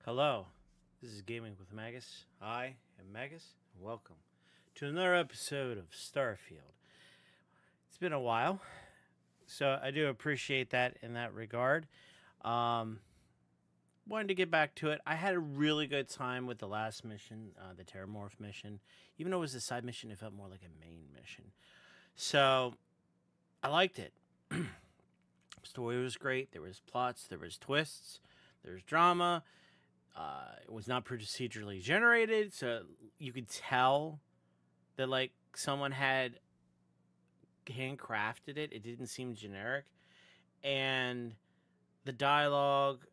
Hello, this is Gaming with Magus. I am Magus, and welcome to another episode of Starfield. It's been a while, so I do appreciate that in that regard. Um, Wanted to get back to it. I had a really good time with the last mission, the Terramorph mission. Even though it was a side mission, it felt more like a main mission. So, I liked it. Story was great. There was plots, there was twists, there was drama. It was not procedurally generated, so you could tell that like someone had handcrafted it. It didn't seem generic, and the dialogue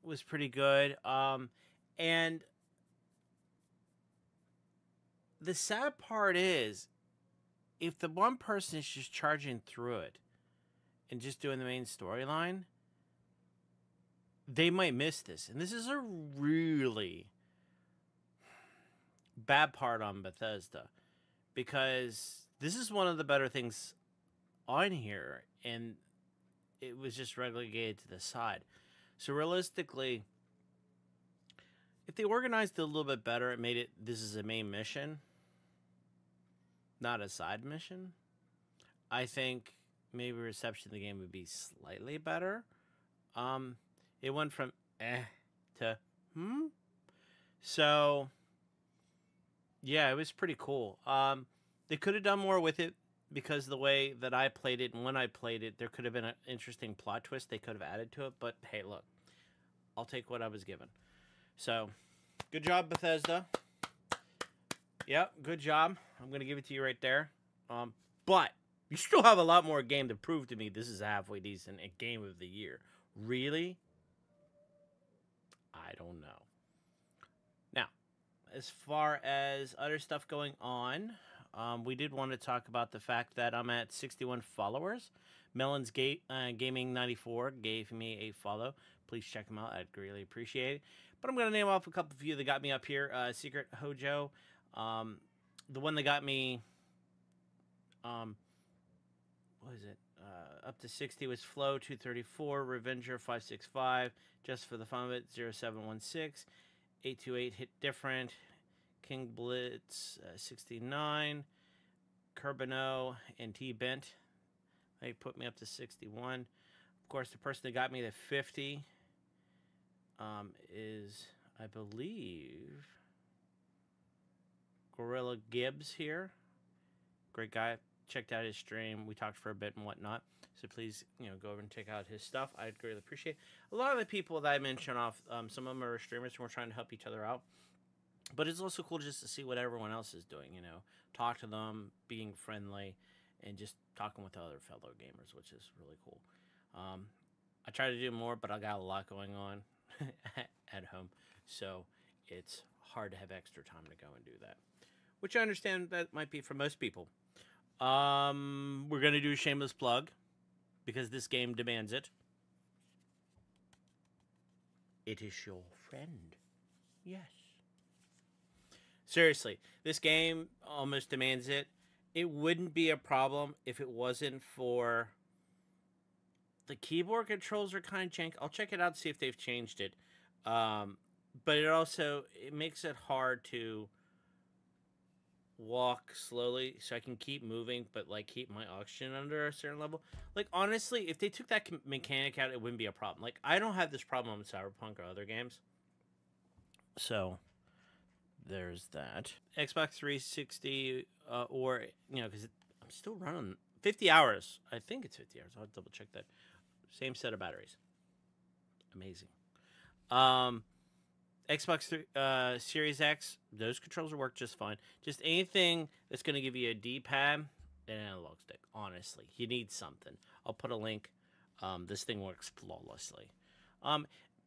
was pretty good. And the sad part is, if the one person is just charging through it and just doing the main storyline, they might miss this. And this is a really bad part on Bethesda, because this is one of the better things on here, and it was just relegated to the side. So realistically, if they organized it a little bit better, it made it this is a main mission, not a side mission, I think maybe reception of the game would be slightly better. It went from to So yeah, it was pretty cool. They could have done more with it, because the way that I played it and when I played it, there could have been an interesting plot twist they could have added to it. But hey, look, I'll take what I was given. So, good job, Bethesda. Yep, good job. I'm gonna give it to you right there. But you still have a lot more game to prove to me this is a halfway decent game of the year. Really? I don't know. Now, as far as other stuff going on, we did want to talk about the fact that I'm at 61 followers. Melon's Gaming 94 gave me a follow. Please check him out. I'd greatly appreciate it. But I'm going to name off a couple of you that got me up here. Secret Hojo. The one that got me, what is it? Up to 60 was Flow 234, Revenger 565, Just for the Fun of It 0716, 828 Hit Different, King Blitz 69, Kerbino, and T Bent. They put me up to 61. Of course, the person that got me to 50 is, I believe, Gorilla Gibbs here. Great guy. Checked out his stream. We talked for a bit and whatnot. So please, go over and check out his stuff. I'd greatly appreciate it. A lot of the people that I mentioned off, some of them are streamers and we're trying to help each other out. But it's also cool just to see what everyone else is doing, talk to them, being friendly, and just talking with other fellow gamers, which is really cool. I try to do more, but I got a lot going on at home. So it's hard to have extra time to go and do that, which I understand that might be for most people. We're going to do a shameless plug because this game demands it. It is your friend. Yes. Seriously, this game almost demands it. It wouldn't be a problem if it wasn't for the keyboard controls are kind of jank. I'll check it out to see if they've changed it. But it makes it hard to walk slowly, so I can keep moving, but like keep my oxygen under a certain level. Like honestly, if they took that mechanic out, it wouldn't be a problem. Like I don't have this problem on Cyberpunk or other games. So there's that. Xbox 360, or because I'm still running 50 hours. I think it's 50 hours. I'll double check that. Same set of batteries. Amazing. Xbox Series X, those controls will work just fine. Just anything that's going to give you a D-pad and an analog stick. Honestly, you need something. I'll put a link. This thing works flawlessly.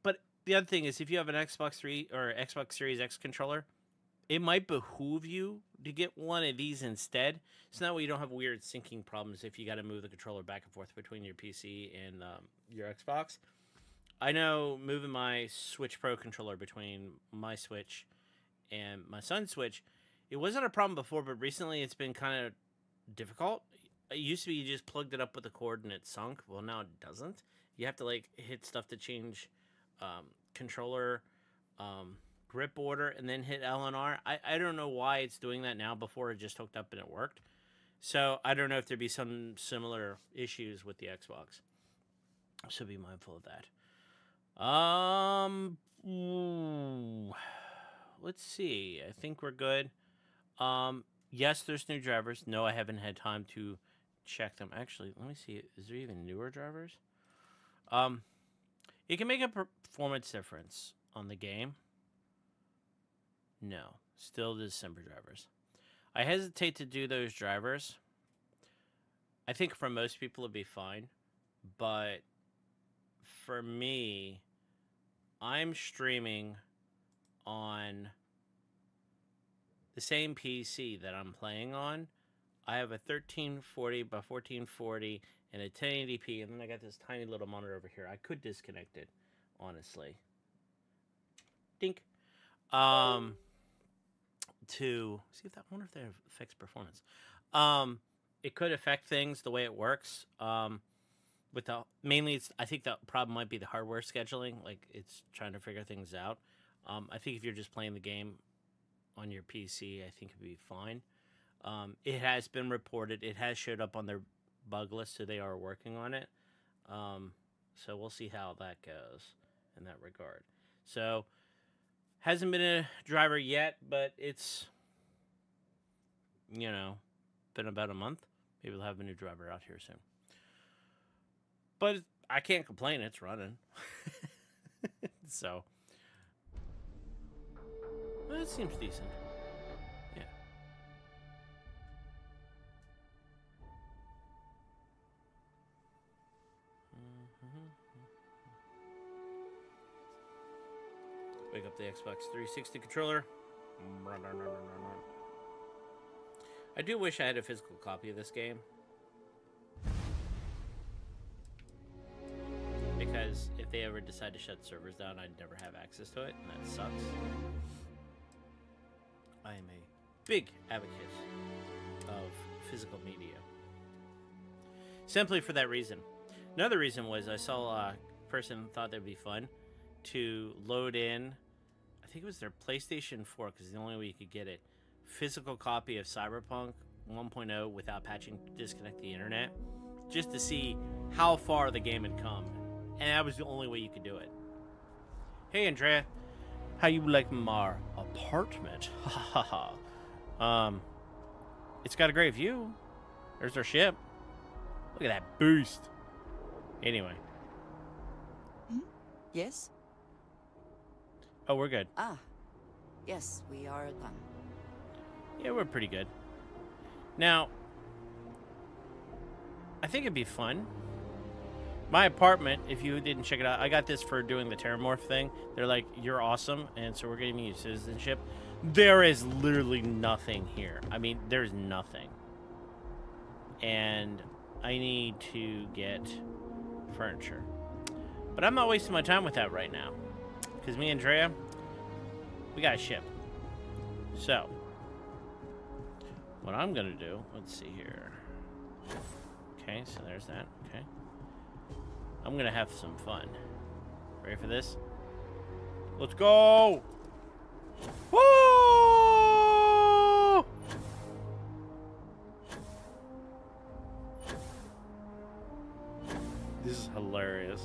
But the other thing is, if you have an Xbox 3 or Xbox Series X controller, it might behoove you to get one of these instead. So that way you don't have weird syncing problems if you got to move the controller back and forth between your PC and your Xbox. I know moving my Switch Pro controller between my Switch and my son's Switch, it wasn't a problem before, but recently it's been kind of difficult. It used to be you just plugged it up with the cord and it sunk. Well, now it doesn't. You have to like hit stuff to change controller grip order and then hit L and R. I don't know why it's doing that now. Before it just hooked up and it worked. So I don't know if there'd be some similar issues with the Xbox. So be mindful of that. Let's see. I think we're good. Yes, there's new drivers. No, I haven't had time to check them. Actually, let me see. Is there even newer drivers? It can make a performance difference on the game. No, still the December drivers. I hesitate to do those drivers. I think for most people it'd be fine, but for me, I'm streaming on the same PC that I'm playing on. I have a 1340 by 1440 and a 1080p, and then I got this tiny little monitor over here. I could disconnect it, honestly. Dink. To see if that, wonder if that affects performance. It could affect things the way it works. With the mainly, it's, I think the problem might be the hardware scheduling. Like it's trying to figure things out. I think if you're just playing the game on your PC, I think it'd be fine. It has been reported. It has showed up on their bug list, so they are working on it. So we'll see how that goes in that regard. So hasn't been a driver yet, but it's, you know, been about a month. Maybe we'll have a new driver out here soon. But I can't complain. It's running. So well, it seems decent. Yeah. Wake up the Xbox 360 controller. I do wish I had a physical copy of this game. Because if they ever decide to shut servers down, I'd never have access to it, and that sucks. I am a big advocate of physical media. Simply for that reason. Another reason was I saw a person thought that'd be fun to load in, I think it was their PlayStation 4, because the only way you could get it, physical copy of Cyberpunk 1.0 without patching, disconnect the internet, just to see how far the game had come. And that was the only way you could do it. Hey, Andrea. How you like my apartment? Ha ha ha. It's got a great view. There's our ship. Look at that boost. Anyway. Yes? Oh, we're good. Ah. Yes, we are done. Yeah, we're pretty good. Now, I think it'd be fun. My apartment, if you didn't check it out, I got this for doing the Terramorph thing. They're like, you're awesome, and so we're giving you citizenship. There is literally nothing here. I mean, there's nothing. And I need to get furniture. But I'm not wasting my time with that right now. Because me and Drea, we got a ship. So, what I'm going to do, let's see here. Okay, so there's that. Okay. I'm gonna have some fun. Ready for this? Let's go! Woo! This is hilarious.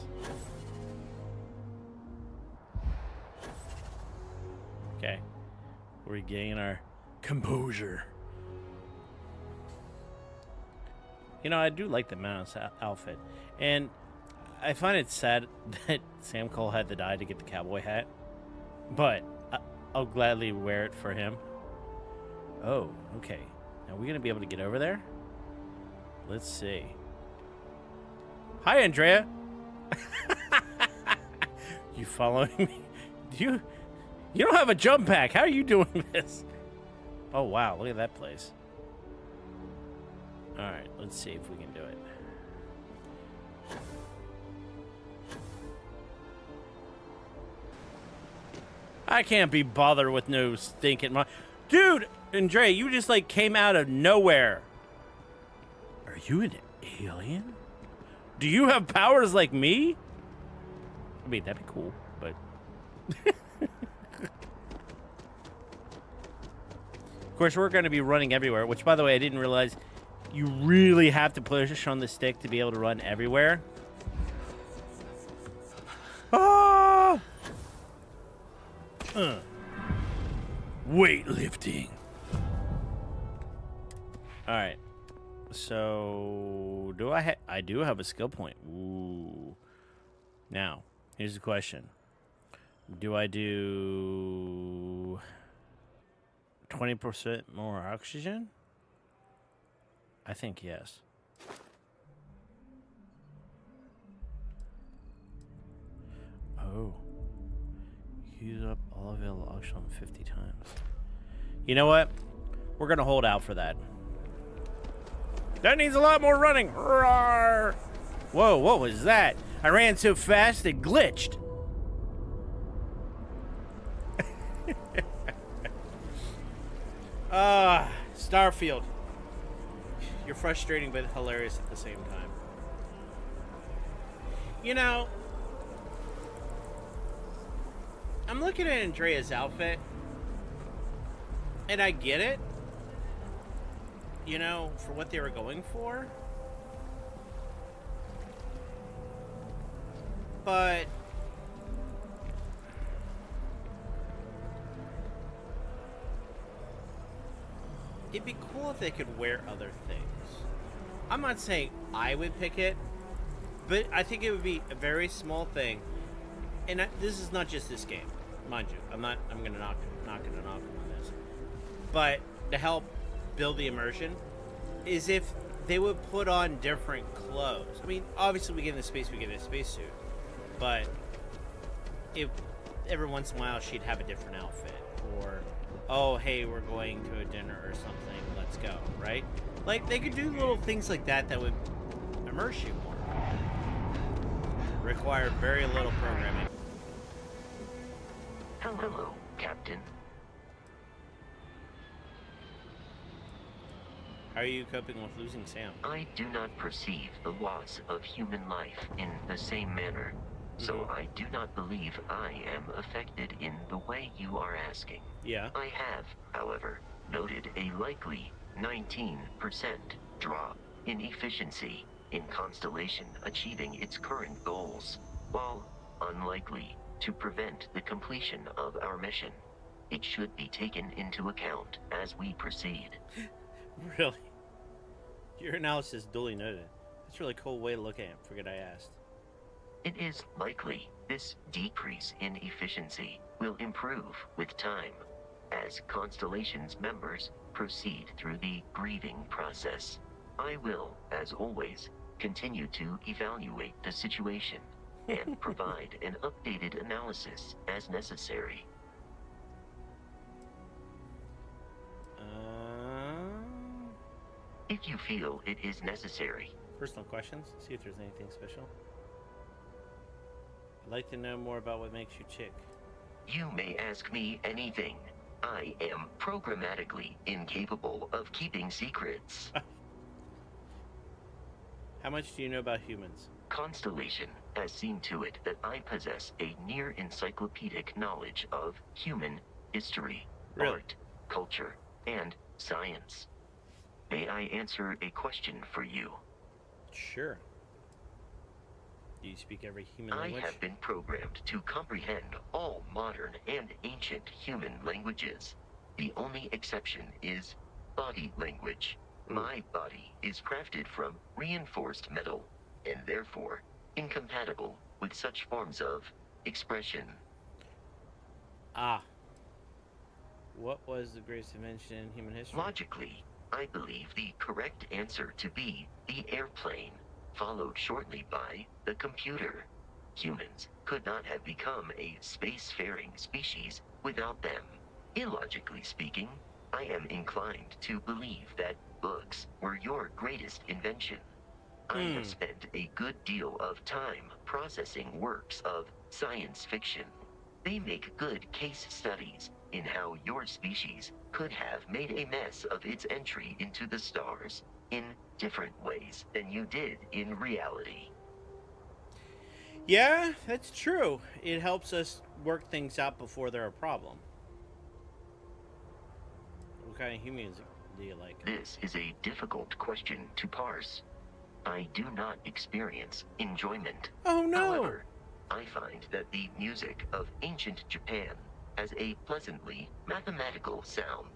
Okay. We're regaining our composure. You know, I do like the mouse outfit. And I find it sad that Sam Cole had to die to get the cowboy hat, but I'll gladly wear it for him. Oh, okay. Now we're gonna be able to get over there? Let's see. Hi, Andrea. You following me? You don't have a jump pack. How are you doing this? Oh, wow. Look at that place. All right. Let's see if we can do it. I can't be bothered with no stinking dude, Andre, you just like came out of nowhere. Are you an alien? Do you have powers like me? I mean, that'd be cool, but Of course, we're going to be running everywhere, which, by the way, I didn't realize you really have to push on the stick to be able to run everywhere. Ah! Weightlifting. All right. So, I do have a skill point. Ooh. Now, here's the question. Do I do 20% more oxygen? I think yes. Oh. Use up all available oxygen 50 times. You know what? We're going to hold out for that. That needs a lot more running. Roar! Whoa, what was that? I ran so fast it glitched. Starfield. You're frustrating but hilarious at the same time. You know, I'm looking at Andrea's outfit, and I get it, you know, for what they were going for. But it'd be cool if they could wear other things. I'm not saying I would pick it, but I think it would be a very small thing. And this is not just this game, mind you. I'm gonna knock on this. But to help build the immersion is if they would put on different clothes. I mean, obviously we get in the space, we get in a spacesuit. But if every once in a while she'd have a different outfit, or oh hey, we're going to a dinner or something, let's go, right? Like they could do little things like that that would immerse you more. Require very little programming. Hello, Captain. How are you coping with losing Sam? I do not perceive the loss of human life in the same manner. So I do not believe I am affected in the way you are asking. Yeah. I have, however, noted a likely 19% drop in efficiency in Constellation achieving its current goals. While unlikely to prevent the completion of our mission, it should be taken into account as we proceed. Really? Your analysis duly noted. That's a really cool way to look at it. Forget I asked. It is likely this decrease in efficiency will improve with time as Constellation's members proceed through the grieving process. I will, as always, continue to evaluate the situation and provide an updated analysis as necessary. If you feel it is necessary. Personal questions? See if there's anything special. I'd like to know more about what makes you chick. You may ask me anything. I am programmatically incapable of keeping secrets. How much do you know about humans? Constellation has seen to it that I possess a near encyclopedic knowledge of human history, art, culture, and science. May I answer a question for you? Sure. Do you speak every human language? I have been programmed to comprehend all modern and ancient human languages. The only exception is body language. My body is crafted from reinforced metal, and therefore incompatible with such forms of expression. Ah. What was the greatest invention in human history? Logically, I believe the correct answer to be the airplane, followed shortly by the computer. Humans could not have become a spacefaring species without them. Illogically speaking, I am inclined to believe that books were your greatest invention. I have spent a good deal of time processing works of science fiction. They make good case studies in how your species could have made a mess of its entry into the stars in different ways than you did in reality. Yeah, that's true. It helps us work things out before they're a problem. What kind of human music do you like? This is a difficult question to parse. I do not experience enjoyment. Oh no! However, I find that the music of ancient Japan has a pleasantly mathematical sound.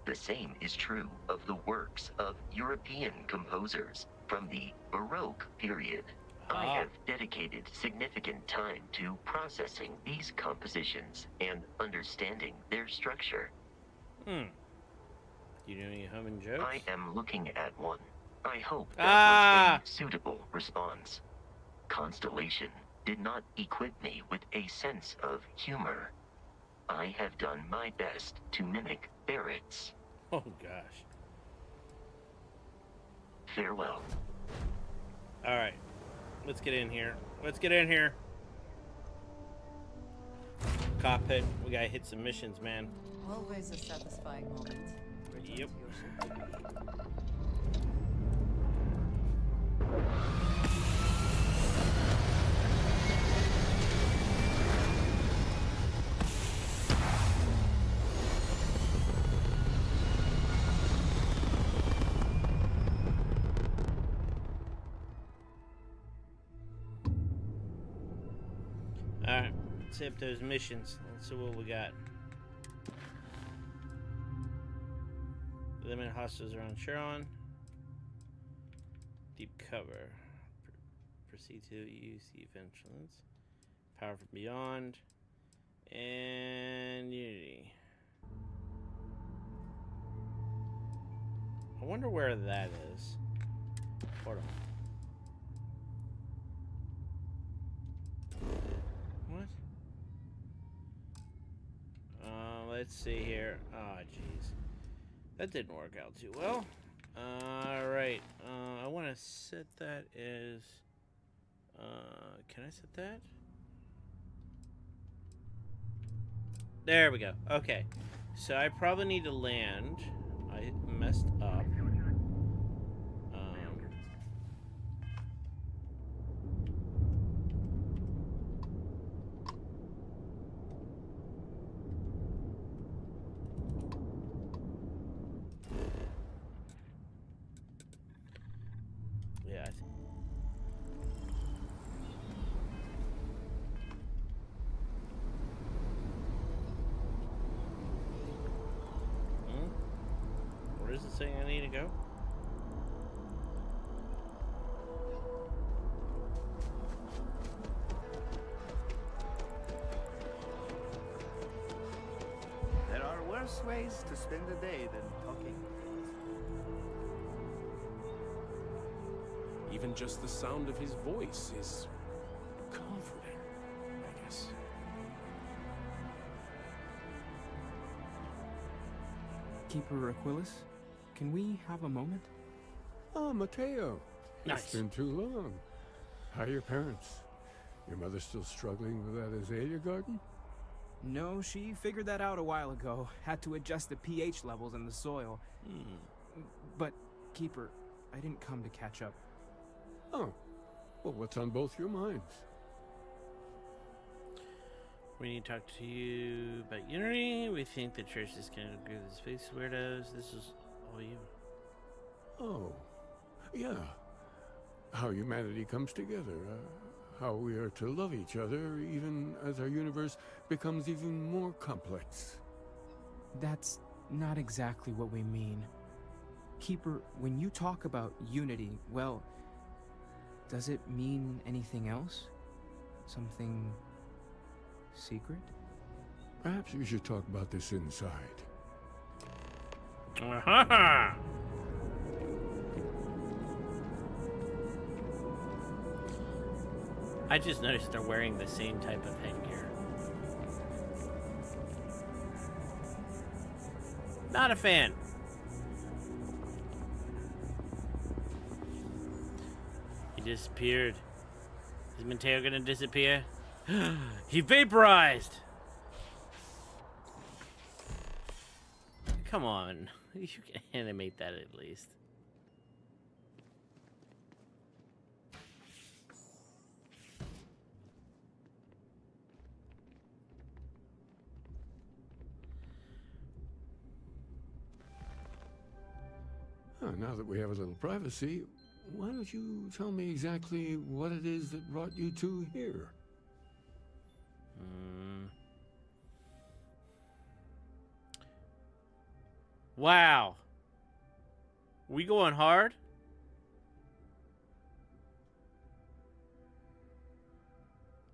The same is true of the works of European composers from the Baroque period. I have dedicated significant time to processing these compositions and understanding their structure. You know any humming jokes? I am looking at one. I hope that was a suitable response. Constellation did not equip me with a sense of humor. I have done my best to mimic Barrett's. Oh gosh. Farewell. Alright. Let's get in here. Let's get in here. Cockpit. We gotta hit some missions, man. Always a satisfying moment. Return Yep. to your ship to be. Alright. Let's hit those missions. Let's see what we got. Eliminate hostiles around Sharon. Deep cover. Proceed to use the vigilance. Power from beyond. And Unity. I wonder where that is. Hold on. What? Let's see here. Oh, jeez. That didn't work out too well. Alright. I want to set that as... can I set that? There we go. Okay. So I probably need to land. I messed up. Yeah. Where is it saying I need to go? There are worse ways to spend a day than talking. Even just the sound of his voice is comforting, I guess. Keeper Aquilus, can we have a moment? Oh, Mateo. Nice. It's been too long. How are your parents? Your mother still struggling with that azalea garden? No, she figured that out a while ago. Had to adjust the pH levels in the soil. But, Keeper, I didn't come to catch up. Oh. Well, what's on both your minds? We need to talk to you about Unity. We think the church is going to agree with the space weirdos. This is all you. Oh. Yeah. How humanity comes together. How we are to love each other even as our universe becomes even more complex. That's not exactly what we mean. Keeper, when you talk about unity, well, does it mean anything else? Something secret? Perhaps we should talk about this inside. I just noticed they're wearing the same type of headgear. Not a fan. He disappeared. Is Mateo gonna disappear? He vaporized! Come on. You can animate that at least. now that we have a little privacy, why don't you tell me exactly what it is that brought you two here? Wow. We going hard?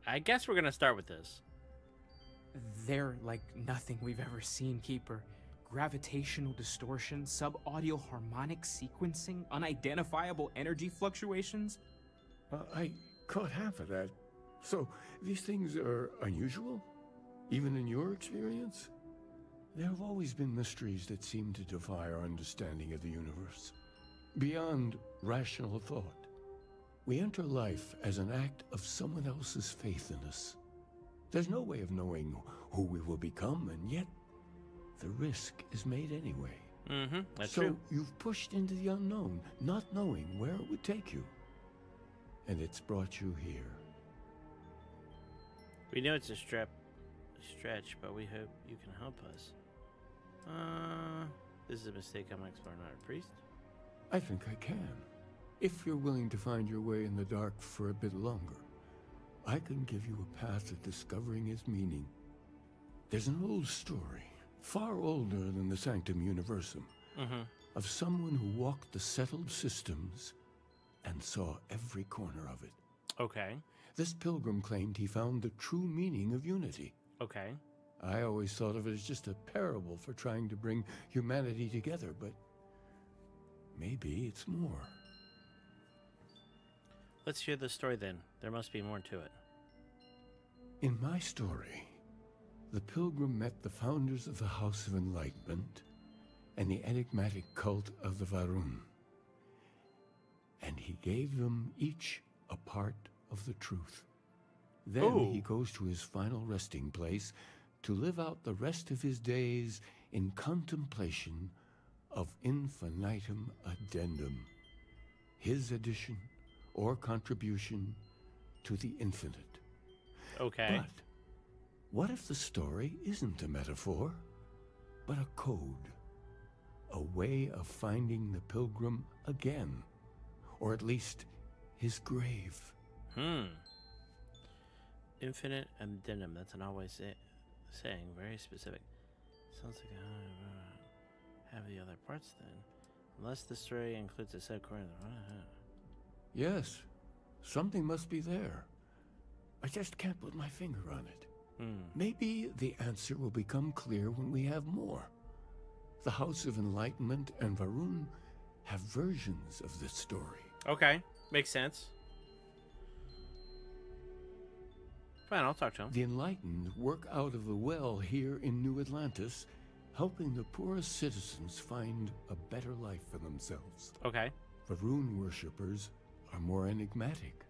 I guess we're gonna start with this. They're like nothing we've ever seen, Keeper. Gravitational distortion, sub-audio harmonic sequencing, unidentifiable energy fluctuations. I caught half of that. So, these things are unusual? Even in your experience? There have always been mysteries that seem to defy our understanding of the universe. Beyond rational thought. We enter life as an act of someone else's faith in us. There's no way of knowing who we will become, and yet the risk is made anyway. That's true. So you've pushed into the unknown, not knowing where it would take you. And it's brought you here. We know it's a stretch, but we hope you can help us. This is a mistake. I'm an explorer, not a priest. I think I can. If you're willing to find your way in the dark for a bit longer, I can give you a path to discovering its meaning. There's an old story, far older than the Sanctum Universum, of someone who walked the settled systems and saw every corner of it. Okay. This pilgrim claimed he found the true meaning of unity. Okay. I always thought of it as just a parable for trying to bring humanity together, but maybe it's more. Let's hear the story then. There must be more to it. In my story, the pilgrim met the founders of the House of Enlightenment and the enigmatic cult of the Varun. And he gave them each a part of the truth. Then he goes to his final resting place to live out the rest of his days in contemplation of infinitum addendum, his addition or contribution to the infinite. Okay. But what if the story isn't a metaphor, but a code? A way of finding the pilgrim again, or at least his grave. Infinite addendum. That's an always saying. Very specific. Sounds like have the other parts then. Unless the story includes a set corner. Yes, something must be there. I just can't put my finger on it. Maybe the answer will become clear when we have more. The House of Enlightenment and Varun have versions of this story. Okay. Makes sense. Fine, I'll talk to him. The Enlightened work out of the well here in New Atlantis, helping the poorest citizens find a better life for themselves. Okay. Varun worshippers are more enigmatic,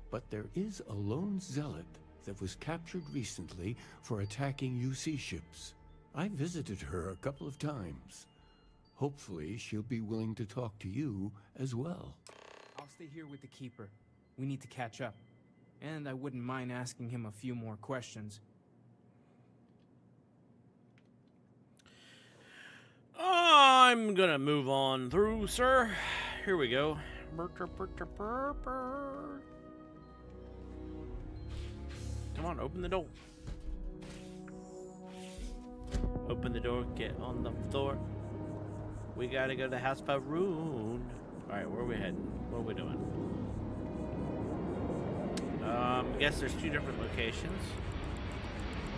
but there is a lone zealot that was captured recently for attacking UC ships. I visited her a couple of times. Hopefully she'll be willing to talk to you as well. I'll stay here with the Keeper. We need to catch up. And I wouldn't mind asking him a few more questions. I'm gonna move on through, sir. Here we go. Come on, open the door. Open the door, get on the floor. We gotta go to the House Varun. Alright, where are we heading? What are we doing? I guess there's two different locations.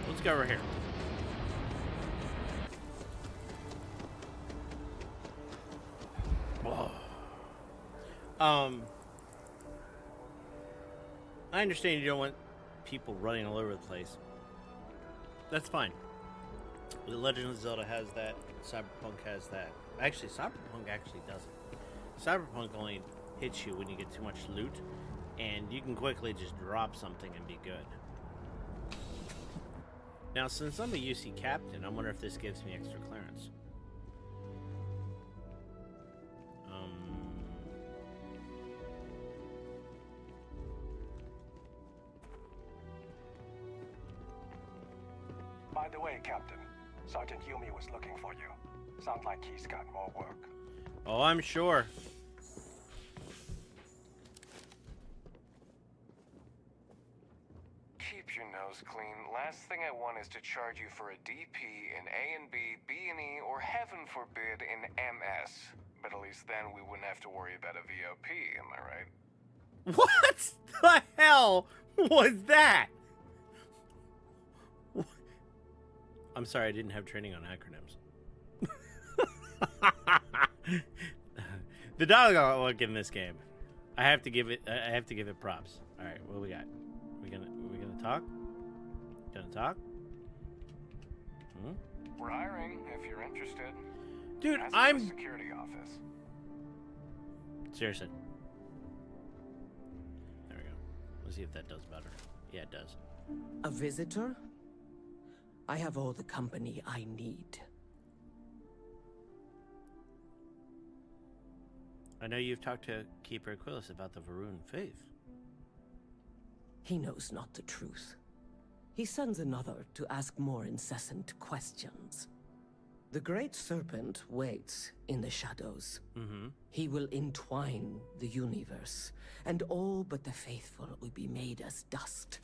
Let's go over here. Whoa. I understand you don't want people running all over the place. That's fine. The Legend of Zelda has that. Cyberpunk has that. Actually, Cyberpunk actually doesn't. Cyberpunk only hits you when you get too much loot, and you can quickly just drop something and be good. Now, since I'm a UC captain, I wonder if this gives me extra clearance. By the way, Captain, Sergeant Yumi was looking for you. Sounds like he's got more work. Oh, I'm sure. Keep your nose clean. Last thing I want is to charge you for a DP in A and B, B and E, or heaven forbid in MS. But at least then we wouldn't have to worry about a VOP, am I right? What the hell was that? I'm sorry, I didn't have training on acronyms. The dialogue look in this game, I have to give it props. All right, what do we got? We gonna talk? Gonna talk? We're hiring if you're interested. Dude, Ask for I'm the security office. seriously. There we go. Let's see if that does better. Yeah, it does. A visitor? I have all the company I need. I know you've talked to Keeper Aquilus about the Varun faith. He knows not the truth. He sends another to ask more incessant questions. The Great Serpent waits in the shadows. He will entwine the universe, and all but the faithful will be made as dust.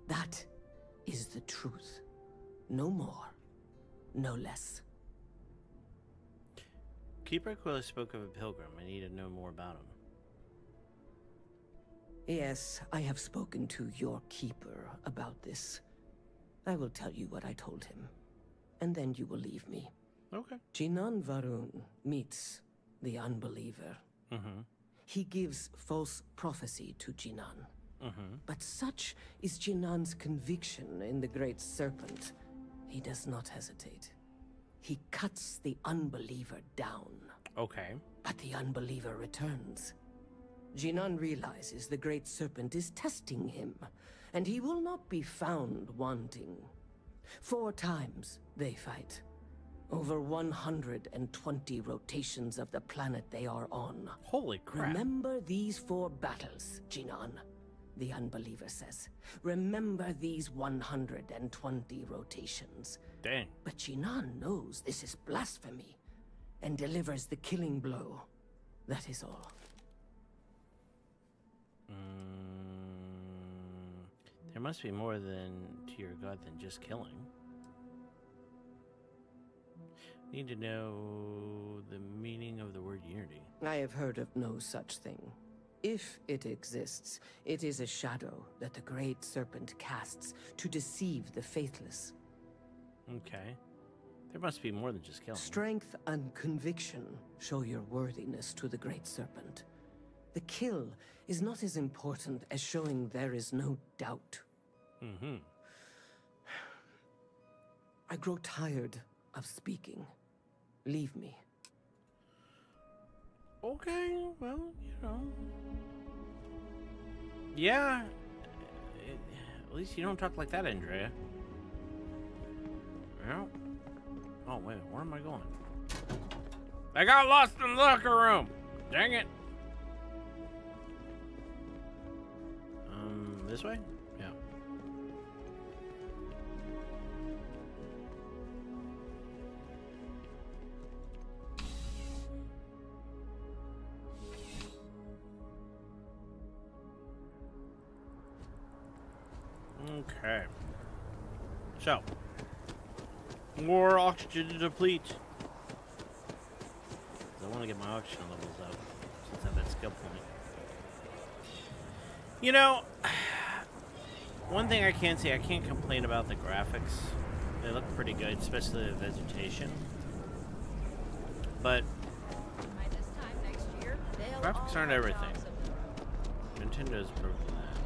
That is the truth. No more, no less. Keeper Aquilus spoke of a pilgrim. I need to know more about him. Yes, I have spoken to your keeper about this. I will tell you what I told him, and then you will leave me. Okay. Jinan Varun meets the unbeliever. He gives false prophecy to Jinan. But such is Jinan's conviction in the Great Serpent, he does not hesitate. He cuts the unbeliever down. Okay. But the unbeliever returns. Jinan realizes the Great Serpent is testing him, and he will not be found wanting. 4 times they fight. Over 120 rotations of the planet they are on. Holy crap. Remember these 4 battles, Jinan, the unbeliever says. Remember these 120 rotations. Dang. But Jinan knows this is blasphemy, and delivers the killing blow. That is all. There must be more to your god than just killing. Need to know the meaning of the word unity. I have heard of no such thing. If it exists, it is a shadow that the Great Serpent casts to deceive the faithless. Okay. There must be more than just killing. Strength and conviction show your worthiness to the Great Serpent. The kill is not as important as showing there is no doubt. I grow tired of speaking. Leave me. Okay, well, you know. Yeah. At least you don't talk like that, Andrea. Yeah. Oh, wait, where am I going? I got lost in the locker room! Dang it! This way? Yeah. Okay. So, more oxygen to deplete. I want to get my oxygen levels up since I have that skill point. You know, one thing I can say, I can't complain about the graphics. They look pretty good, especially the vegetation. But By this time next year, they'll graphics all aren't have everything. jobs of their Nintendo's proven that.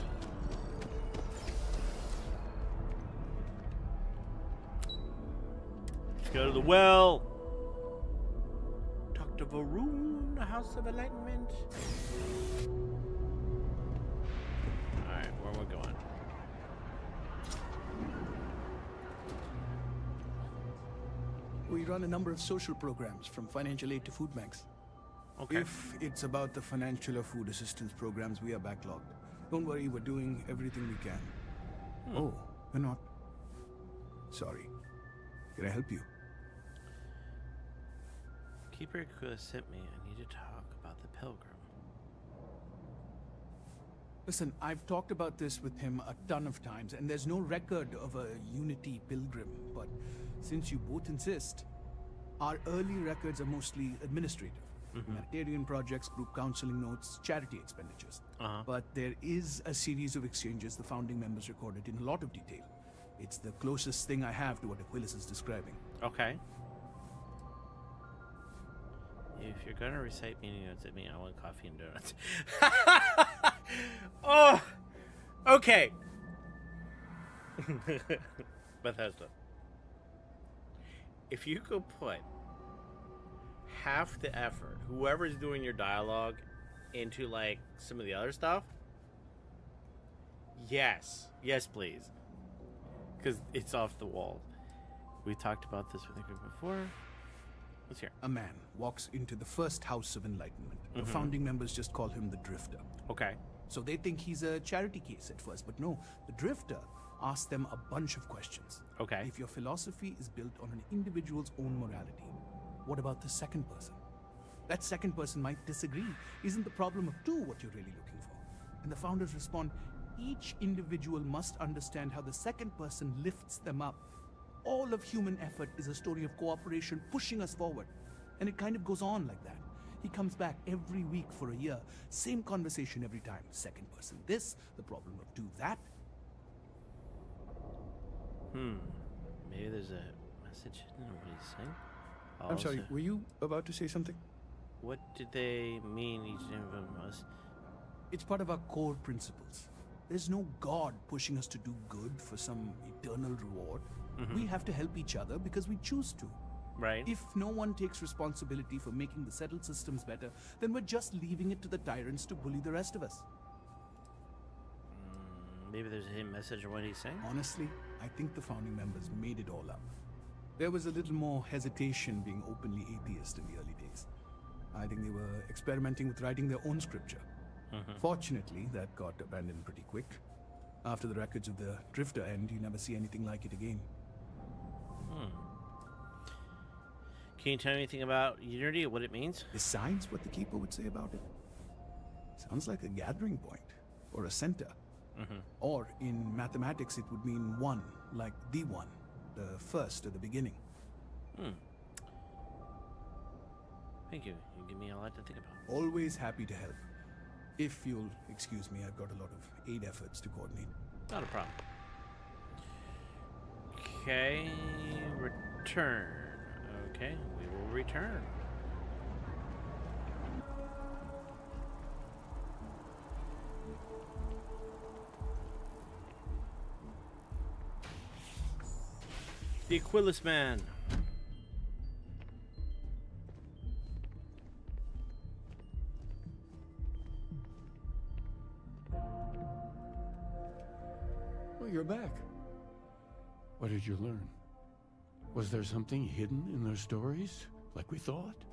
Let's go to the well. Dr. Varun, the House of Enlightenment. Alright, where are we going? We run a number of social programs, from financial aid to food banks. Okay. If it's about the financial or food assistance programs, we are backlogged. Don't worry, we're doing everything we can. Oh, we're not. Sorry. Can I help you? Keeper Aquila sent me. I need to talk about the pilgrim. Listen, I've talked about this with him a ton of times, and there's no record of a Unity pilgrim. But since you both insist, our early records are mostly administrative. Humanitarian projects, group counseling notes, charity expenditures. But there is a series of exchanges the founding members recorded in a lot of detail. It's the closest thing I have to what Aquilus is describing. Okay. If you're gonna recite meeting notes at me, I want coffee and donuts. Oh, okay. Bethesda. If you could put half the effort, whoever's doing your dialogue, into like some of the other stuff, yes, please, because it's off the wall. We talked about this with the group before. Let's hear. A man walks into the first house of enlightenment. The founding members just call him the Drifter. Okay. So they think he's a charity case at first, but no, the Drifter asks them a bunch of questions. Okay. If your philosophy is built on an individual's own morality, what about the second person? That second person might disagree. Isn't the problem of two what you're really looking for? And the founders respond, each individual must understand how the second person lifts them up. All of human effort is a story of cooperation pushing us forward. And it kind of goes on like that. He comes back every week for a year. Same conversation every time. Second person this, the problem of two that. Maybe there's a message in what he's saying. I'm sorry, Also, were you about to say something? what did they mean each of them was? It's part of our core principles. There's no God pushing us to do good for some eternal reward. We have to help each other because we choose to. Right. If no one takes responsibility for making the settled systems better, then we're just leaving it to the tyrants to bully the rest of us. Maybe there's a hidden message in what he's saying. Honestly, I think the founding members made it all up. There was a little more hesitation being openly atheist in the early days. I think they were experimenting with writing their own scripture. Fortunately, that got abandoned pretty quick. After the records of the Drifter end, you never see anything like it again. Can you tell me anything about Unity or what it means? Besides what the Keeper would say about it? Sounds like a gathering point, or a center. Or in mathematics, it would mean one, like the one, the first or the beginning. Thank you. You give me a lot to think about. Always happy to help. If you'll excuse me, I've got a lot of aid efforts to coordinate. Not a problem. Okay, return. Okay, we will return. The Aquilus Man. Well, you're back. What did you learn? Was there something hidden in their stories, like we thought?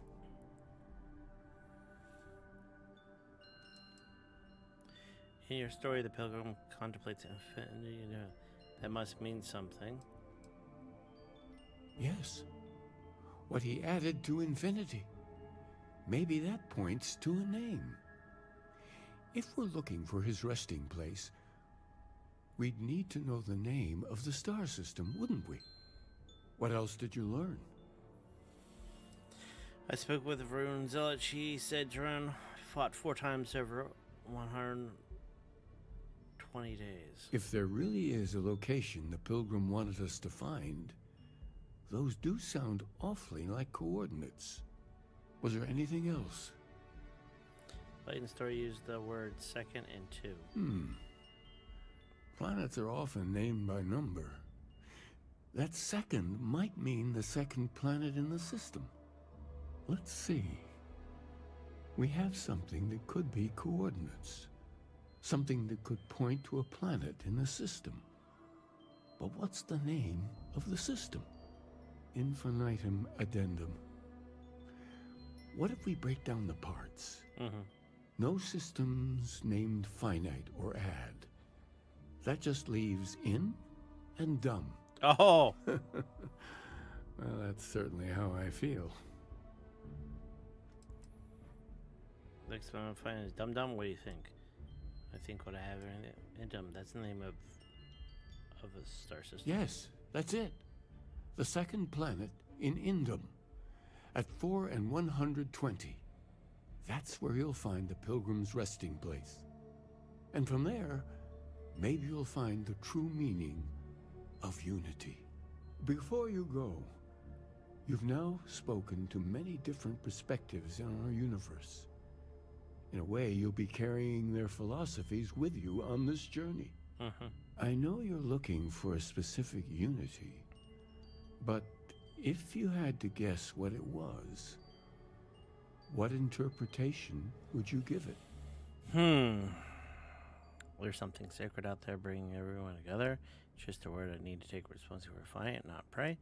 In your story, the pilgrim contemplates infinity. That must mean something. Yes. What he added to infinity. Maybe that points to a name. If we're looking for his resting place, we'd need to know the name of the star system, wouldn't we? What else did you learn? I spoke with Varun Zealot. She said Drone fought 4 times over 120 days. If there really is a location the pilgrim wanted us to find, those do sound awfully like coordinates. Was there anything else? Clayton's story used the word second and 2. Planets are often named by number. That second might mean the second planet in the system. Let's see. We have something that could be coordinates. Something that could point to a planet in the system. But what's the name of the system? Infinitum addendum. What if we break down the parts? No systems named finite or add. That just leaves in and dumb. Oh! Well, that's certainly how I feel. Next one I'm finding is Dum Dum. What do you think? I think what I have in Dum. That's the name of a star system. Yes, that's it. The second planet in Indum. At 4 and 120. That's where you'll find the Pilgrim's resting place. And from there, maybe you'll find the true meaning of unity. Before you go, you've now spoken to many different perspectives in our universe. In a way, you'll be carrying their philosophies with you on this journey. I know you're looking for a specific unity, but if you had to guess what it was, what interpretation would you give it? There's something sacred out there bringing everyone together. It's just a word I need to take responsibility for, fight, not pray.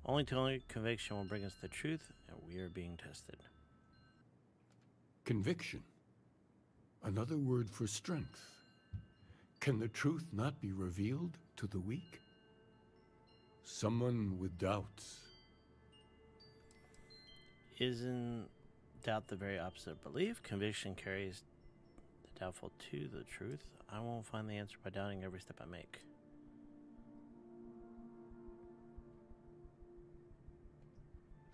Only conviction will bring us the truth, and we are being tested. Conviction. Another word for strength. Can the truth not be revealed to the weak? Someone with doubts. Isn't doubt the very opposite of belief? Conviction carries the doubtful to the truth. I won't find the answer by doubting every step I make.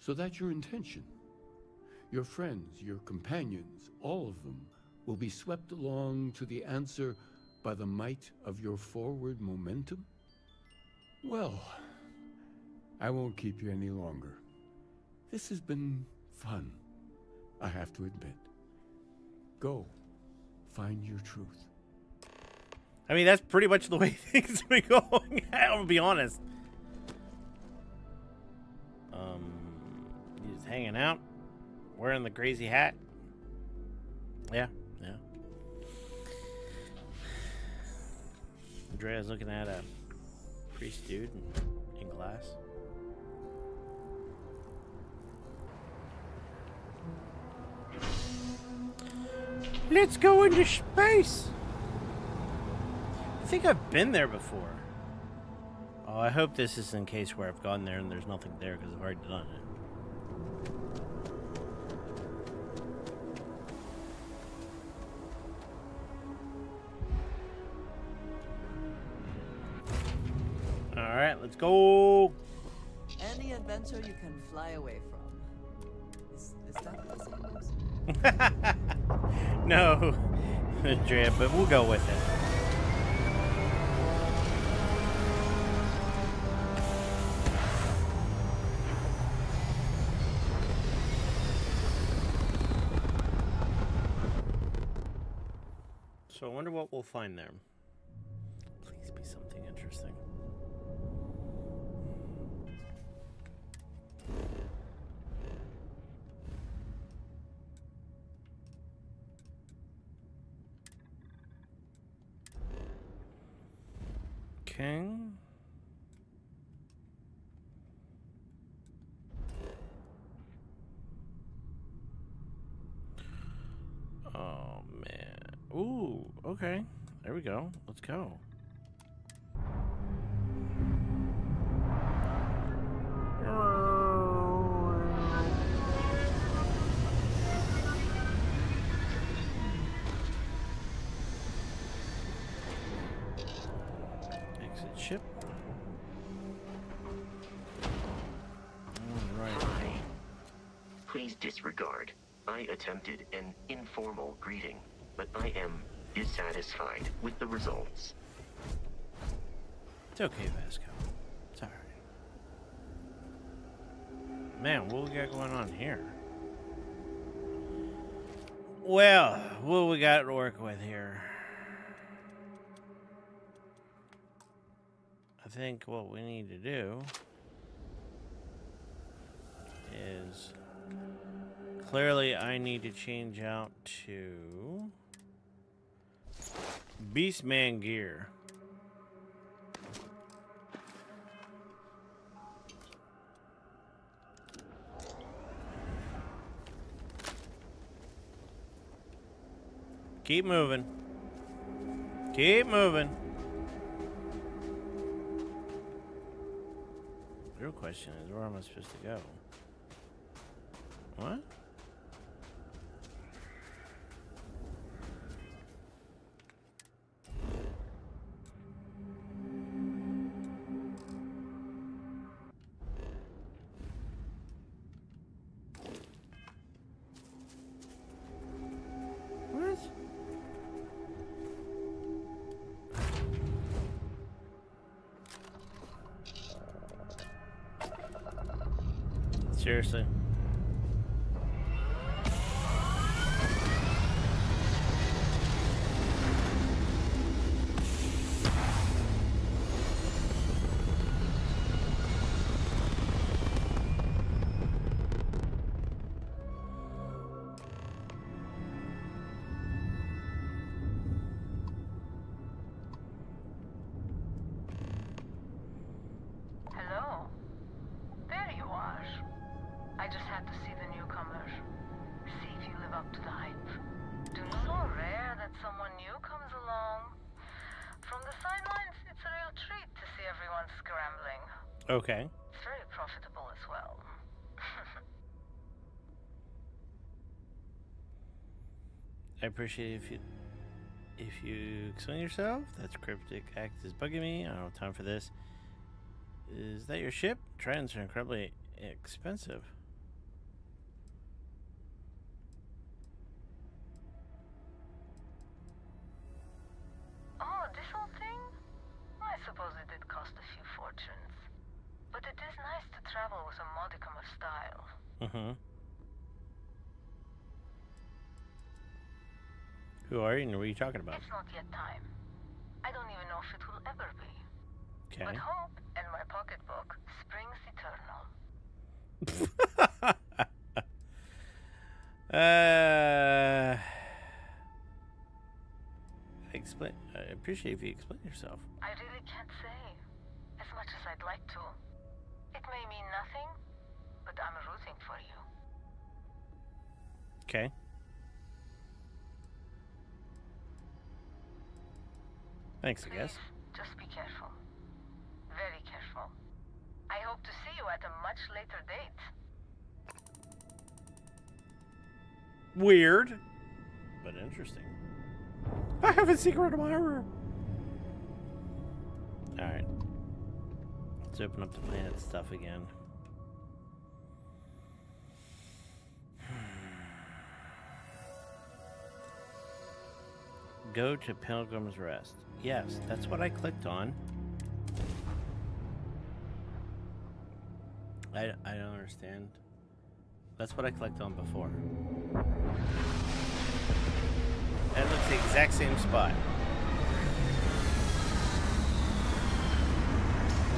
So that's your intention. Your friends, your companions, all of them will be swept along to the answer by the might of your forward momentum? Well, I won't keep you any longer. This has been fun, I have to admit. Go, find your truth. I mean, that's pretty much the way things have been going. I'll be honest. He's hanging out, wearing the crazy hat. Yeah. Andrea's looking at a priest dude in glass. Let's go into space. I think I've been there before. Oh, I hope this is in case where I've gone there and there's nothing there because I've already done it. All right, let's go. Any adventure you can fly away from. Is that the same? No, Andrea, but we'll go with it. So I wonder what we'll find there. Please be something interesting. King. Oh man. Ooh, okay. There we go. Let's go. Exit ship. All right. Please disregard. I attempted an informal greeting, but I am dissatisfied with the results. It's okay, Vasco. It's alright. Man, what we got going on here? Well, what we got to work with here? I think what we need to do is clearly I need to change out to Beastman gear. Keep moving. Keep moving. The real question is, where am I supposed to go? What? Seriously. Hello. There you are. I just had to see the newcomer. See if you live up to the hype. So rare that someone new comes along. From the sidelines, it's a real treat to see everyone scrambling. Okay. It's very profitable as well. I appreciate if you explain yourself. That's cryptic act is bugging me. I don't have time for this. Is that your ship? Trends are incredibly expensive. Oh, this whole thing? I suppose it did cost a few fortunes. But it is nice to travel with a modicum of style. Mm-hmm. Who are you and what are you talking about? It's not yet time. I don't even know if it will ever be. Okay. But hope and my pocketbook springs eternal. I appreciate if you explain yourself. I really can't say. As much as I'd like to. It may mean nothing, but I'm rooting for you. Okay. Thanks, I guess. Please, just be careful. Very careful. I hope to see you at a much later date. Weird, but interesting. I have a secret admirer. All right. Let's open up the planet stuff again. Go to Pilgrim's Rest. Yes, that's what I clicked on. I don't understand. That's what I clicked on before. That looks the exact same spot.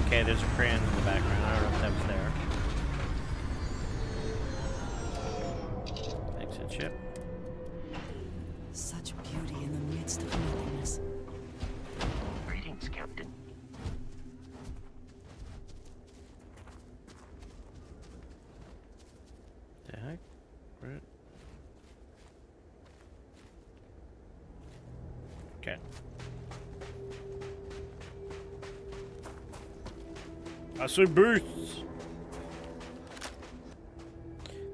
Okay, there's a crane in the background. I don't know if that was there. Exit ship. Such beauty in the midst of nothingness. Greetings, Captain. The heck? Where? Okay. I see boosts.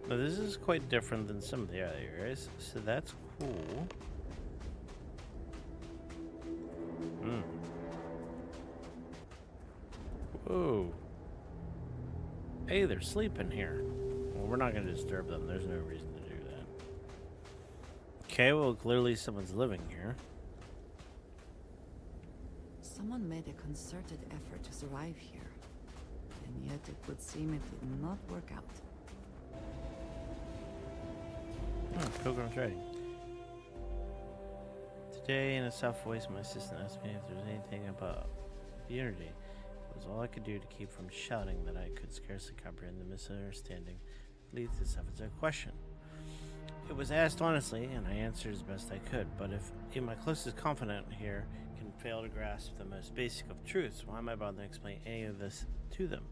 Now this is quite different than some of the other areas, so that's cool. Whoa. Hey, they're sleeping here. Well, we're not going to disturb them. There's no reason to do that. Okay, well, clearly someone's living here. Someone made a concerted effort to survive here. And yet it would seem it did not work out. Oh, Pilgrim's ready. Today, in a soft voice, my assistant asked me if there's anything about Unity. It was all I could do to keep from shouting that I could scarcely comprehend the misunderstanding that leads to such a question. It was asked honestly, and I answered as best I could, but if even my closest confidant here can fail to grasp the most basic of truths, why am I bothering to explain any of this to them?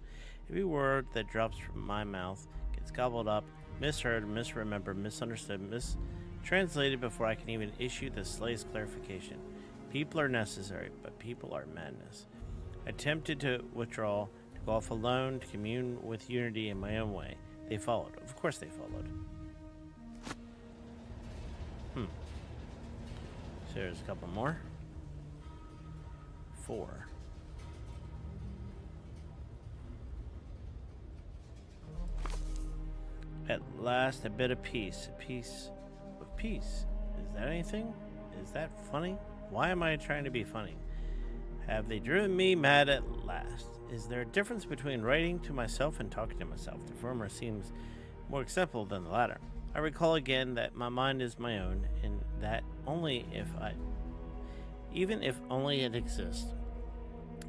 Every word that drops from my mouth gets gobbled up, misheard, misremembered, misunderstood, mistranslated before I can even issue the slightest clarification. People are necessary, but people are madness. I attempted to withdraw, to go off alone, to commune with Unity in my own way. They followed. Of course they followed. So there's a couple more. 4. At last, a bit of peace. A piece of peace. Is that anything? Is that funny? Why am I trying to be funny? Have they driven me mad at last? Is there a difference between writing to myself and talking to myself? The former seems more acceptable than the latter. I recall again that my mind is my own, and that even if only it exists,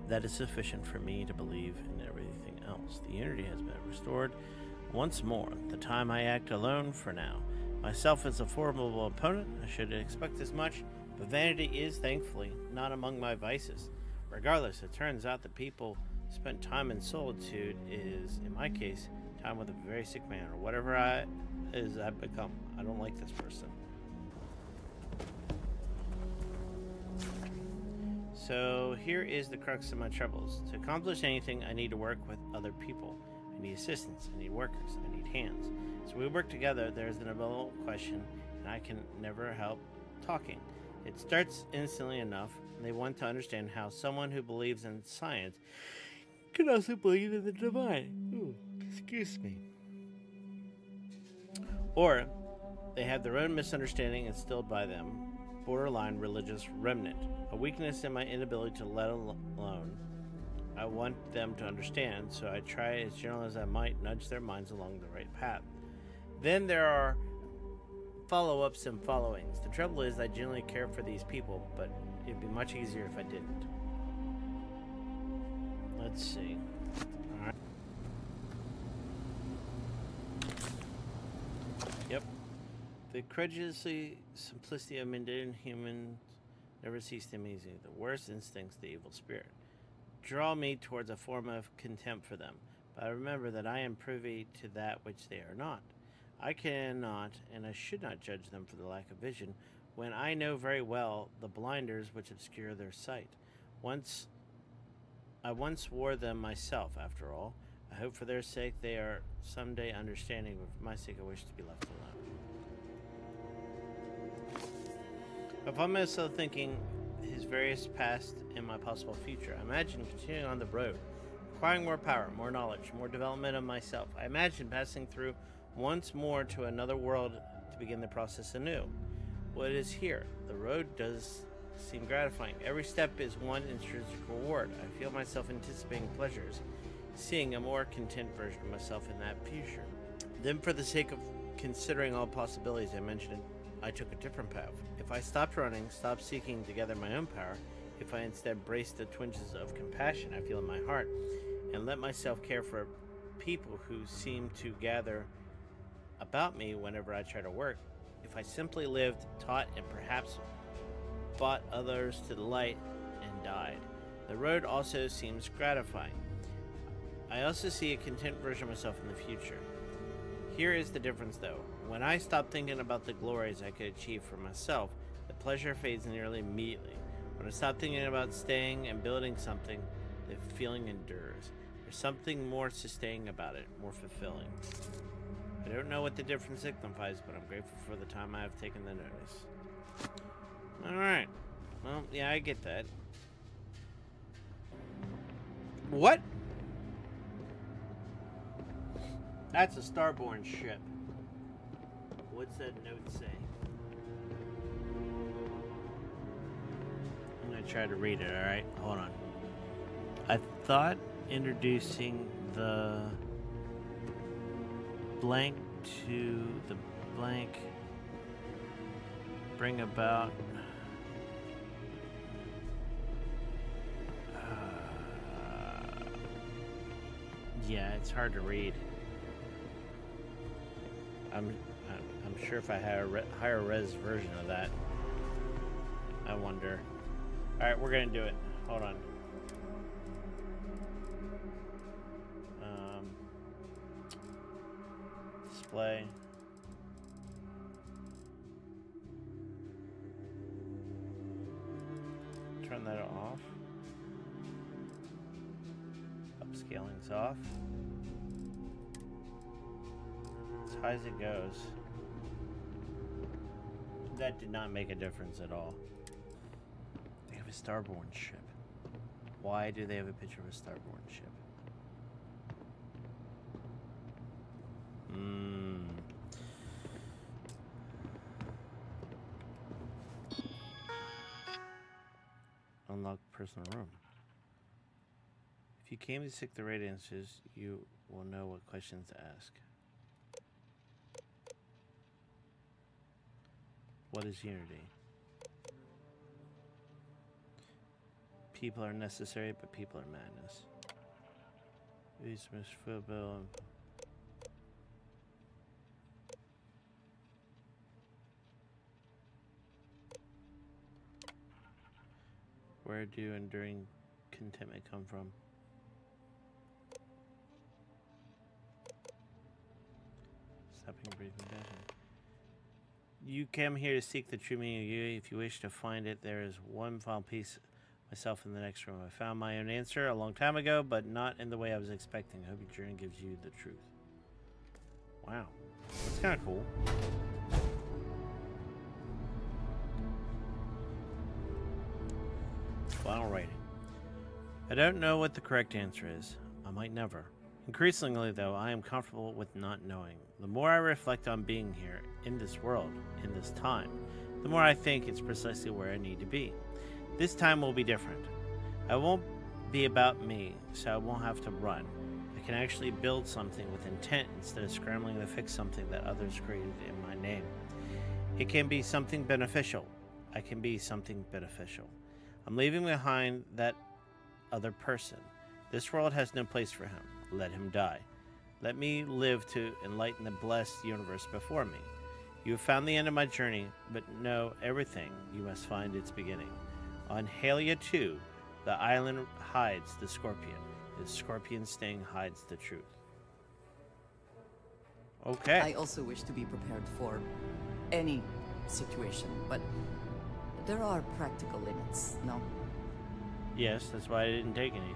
that is sufficient for me to believe in everything else. The unity has been restored once more. The time I act alone for now. Myself is a formidable opponent. I should expect as much, but vanity is, thankfully, not among my vices. Regardless, it turns out that people spend time in solitude is, in my case, time with a very sick man, or whatever I've become. I don't like this person. So here is the crux of my troubles. To accomplish anything, I need to work with other people. I need assistants, I need workers, I need hands. So we work together. There's an inevitable question, and I can never help talking. It starts instantly enough, and they want to understand how someone who believes in science can also believe in the divine. Ooh, excuse me. Or they have their own misunderstanding instilled by them, borderline religious remnant, a weakness in my inability to let alone. I want them to understand, so I try as gentle as I might nudge their minds along the right path. Then there are follow-ups and followings. The trouble is I genuinely care for these people, but it'd be much easier if I didn't. Let's see. All right. Yep. The credulously simplicity of mundane humans never cease to amaze me. The worst instincts, the evil spirit, draw me towards a form of contempt for them. But I remember that I am privy to that which they are not. I cannot, and I should not judge them for the lack of vision, when I know very well the blinders which obscure their sight. I once wore them myself, after all. I hope for their sake they are someday understanding, but for my sake I wish to be left alone. If I'm also thinking his various past and my possible future, I imagine continuing on the road, acquiring more power, more knowledge, more development of myself. I imagine passing through once more to another world to begin the process anew. What is here? The road does seem gratifying. Every step is one intrinsic reward. I feel myself anticipating pleasures, seeing a more content version of myself in that future. Then, for the sake of considering all possibilities I mentioned, I took a different path. If I stopped running, stopped seeking to gather my own power, if I instead braced the twinges of compassion I feel in my heart, and let myself care for people who seem to gather about me whenever I try to work, if I simply lived, taught, and perhaps brought others to the light and died, the road also seems gratifying. I also see a content version of myself in the future. Here is the difference, though. When I stop thinking about the glories I could achieve for myself, the pleasure fades nearly immediately. When I stop thinking about staying and building something, the feeling endures. There's something more sustaining about it, more fulfilling. I don't know what the difference signifies, but I'm grateful for the time I have taken to notice. Alright. Well, yeah, I get that. What? That's a starborn ship. What's that note say? I'm gonna try to read it, alright? Hold on. I thought introducing the blank to the blank bring about yeah, it's hard to read. I'm sure if I had a higher res version of that, I wonder. All right, we're gonna do it. Hold on. Display. Turn that off. Upscaling's off. As high as it goes. That did not make a difference at all. They have a starborn ship. Why do they have a picture of a starborn ship? Unlock personal room. If you came to seek the right answers, you will know what questions to ask. What is unity? People are necessary, but people are madness. These misfulfill. Where do enduring contentment come from? Stopping breathing down. You came here to seek the true meaning of unity. If you wish to find it, there is one final piece. Myself in the next room. I found my own answer a long time ago, but not in the way I was expecting. I hope your journey gives you the truth. Wow. That's kind of cool. Final rating. I don't know what the correct answer is. I might never. Increasingly, though, I am comfortable with not knowing. The more I reflect on being here, in this world, in this time, the more I think it's precisely where I need to be. This time will be different. I won't be about me, so I won't have to run. I can actually build something with intent instead of scrambling to fix something that others created in my name. It can be something beneficial. I can be something beneficial. I'm leaving behind that other person. This world has no place for him. Let him die. Let me live to enlighten the blessed universe before me. You have found the end of my journey, but know everything, you must find its beginning. On Halia 2, the island hides the scorpion. The scorpion sting hides the truth. Okay. I also wish to be prepared for any situation, but there are practical limits, no? Yes, that's why I didn't take anything.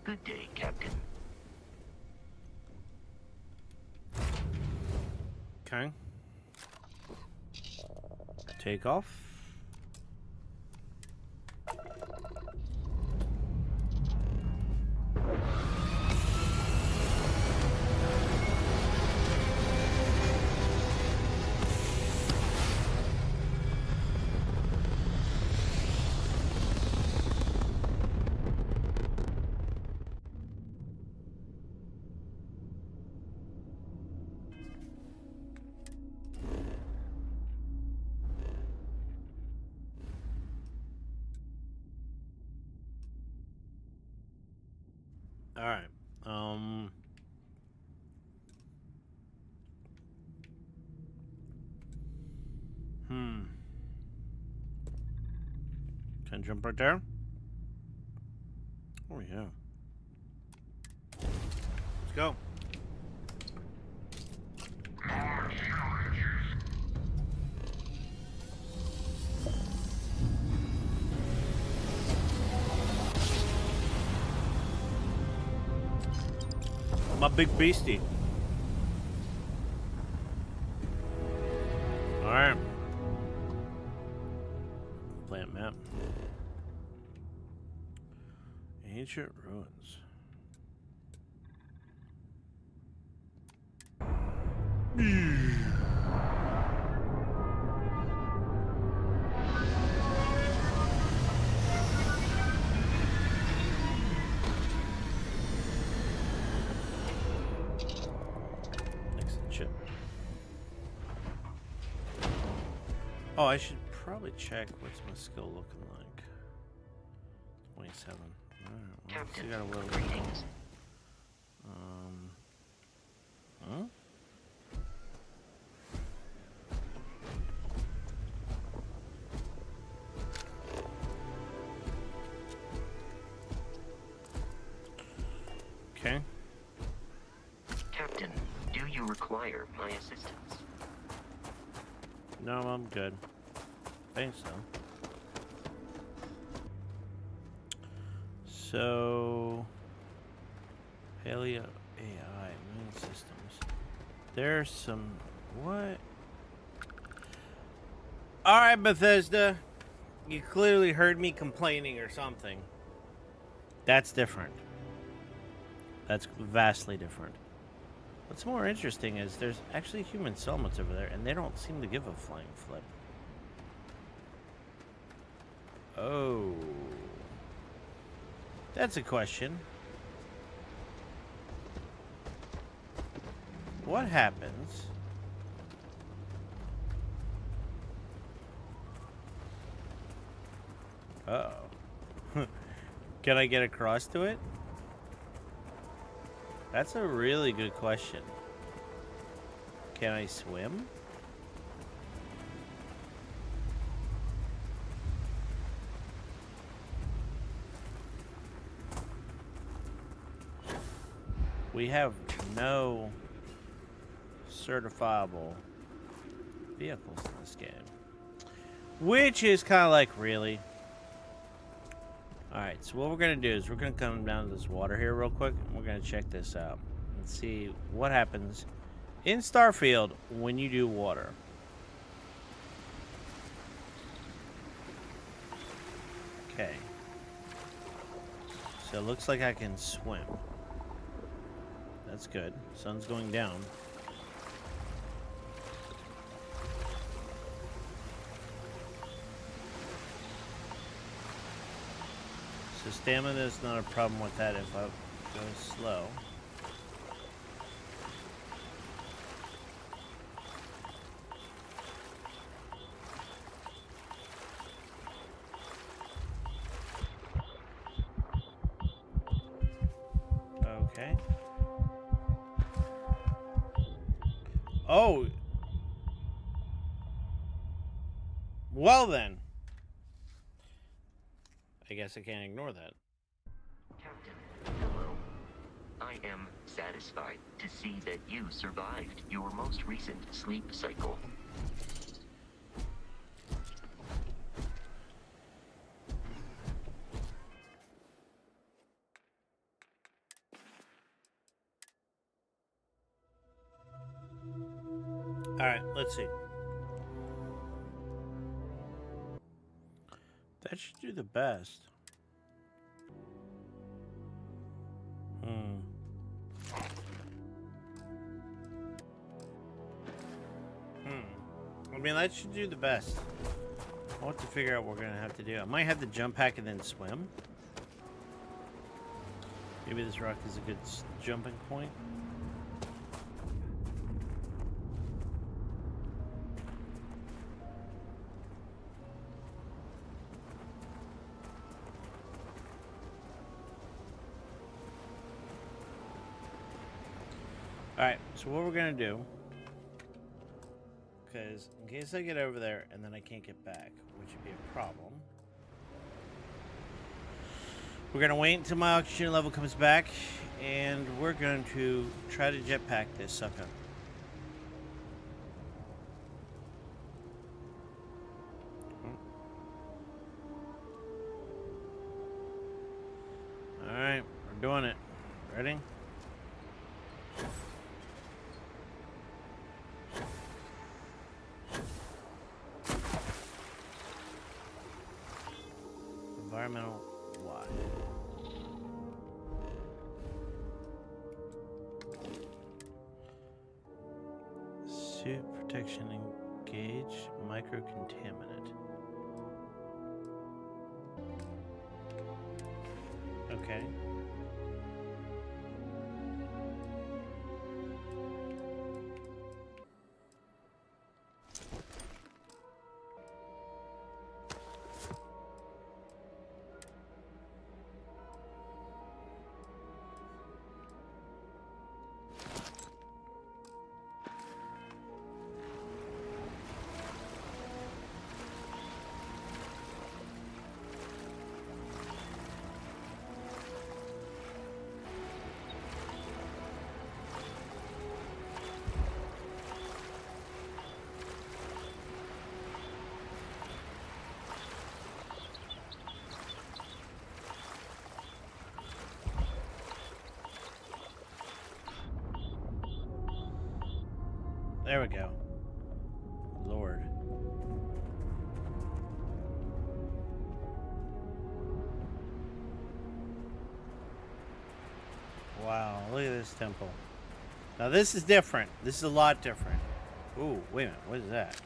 Good day, Captain. Okay. Take off. All right. Can I jump right there? Oh yeah. Let's go. My big beastie. Alright. Plant map. Ancient ruins. Oh, I should probably check what's my skill looking like. 27. Alright, well, Captain, got a little greetings. Huh? Okay. Captain, do you require my assistance? No, I'm good. Thanks, though. So, Paleo AI moon systems. There's some what? All right, Bethesda. You clearly heard me complaining or something. That's different. That's vastly different. What's more interesting is there's actually human settlements over there, and they don't seem to give a flying flip. Oh. That's a question. What happens? Uh-oh. Can I get across to it? That's a really good question. Can I swim? We have no certifiable vehicles in this game. Which is kind of like, really? Alright, so what we're going to do is we're going to come down to this water here real quick, and we're going to check this out and see what happens in Starfield when you do water. Okay. So it looks like I can swim. That's good. Sun's going down. So stamina is not a problem with that if I go slow. Okay. Oh. Well then. I guess I can't ignore that. Captain, hello. I am satisfied to see that you survived your most recent sleep cycle. Alright, let's see. That should do the best. I mean, that should do the best. I'll have to figure out what we're gonna have to do. I might have to jump pack and then swim. Maybe this rock is a good jumping point. Alright, so what we're gonna do, because in case I get over there and then I can't get back, which would be a problem, we're gonna wait until my oxygen level comes back, and we're going to try to jetpack this sucker. Alright, we're doing it. Ready? Environmental wide. Suit protection engage microcontaminant. Okay. There we go. Lord. Wow, look at this temple. Now this is different. This is a lot different. Ooh, wait a minute. What is that?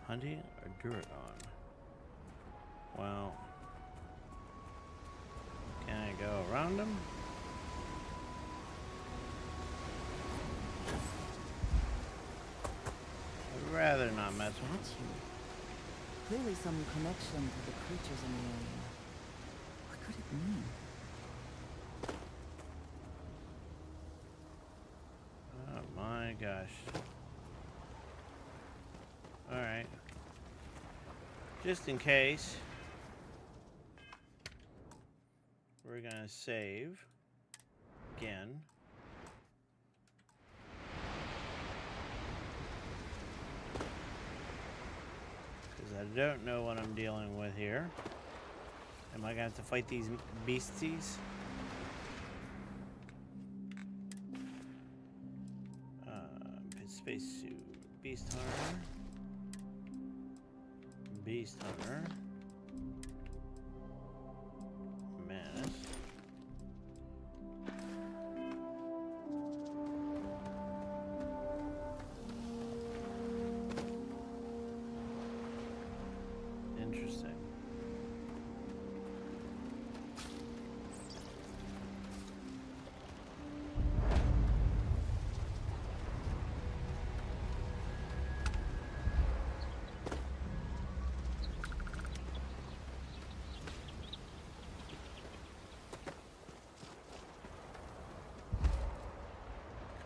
Hunting or Duragon? Well, can I go around them? I'd rather not mess with them. Clearly some connection to the creatures in the area. What could it mean? Oh my gosh. Alright. Just in case, we're gonna save again. Because I don't know what I'm dealing with here. Am I gonna have to fight these beasties? Spacesuit. Beast Hunter. Beast Hunter. Menace. Interesting.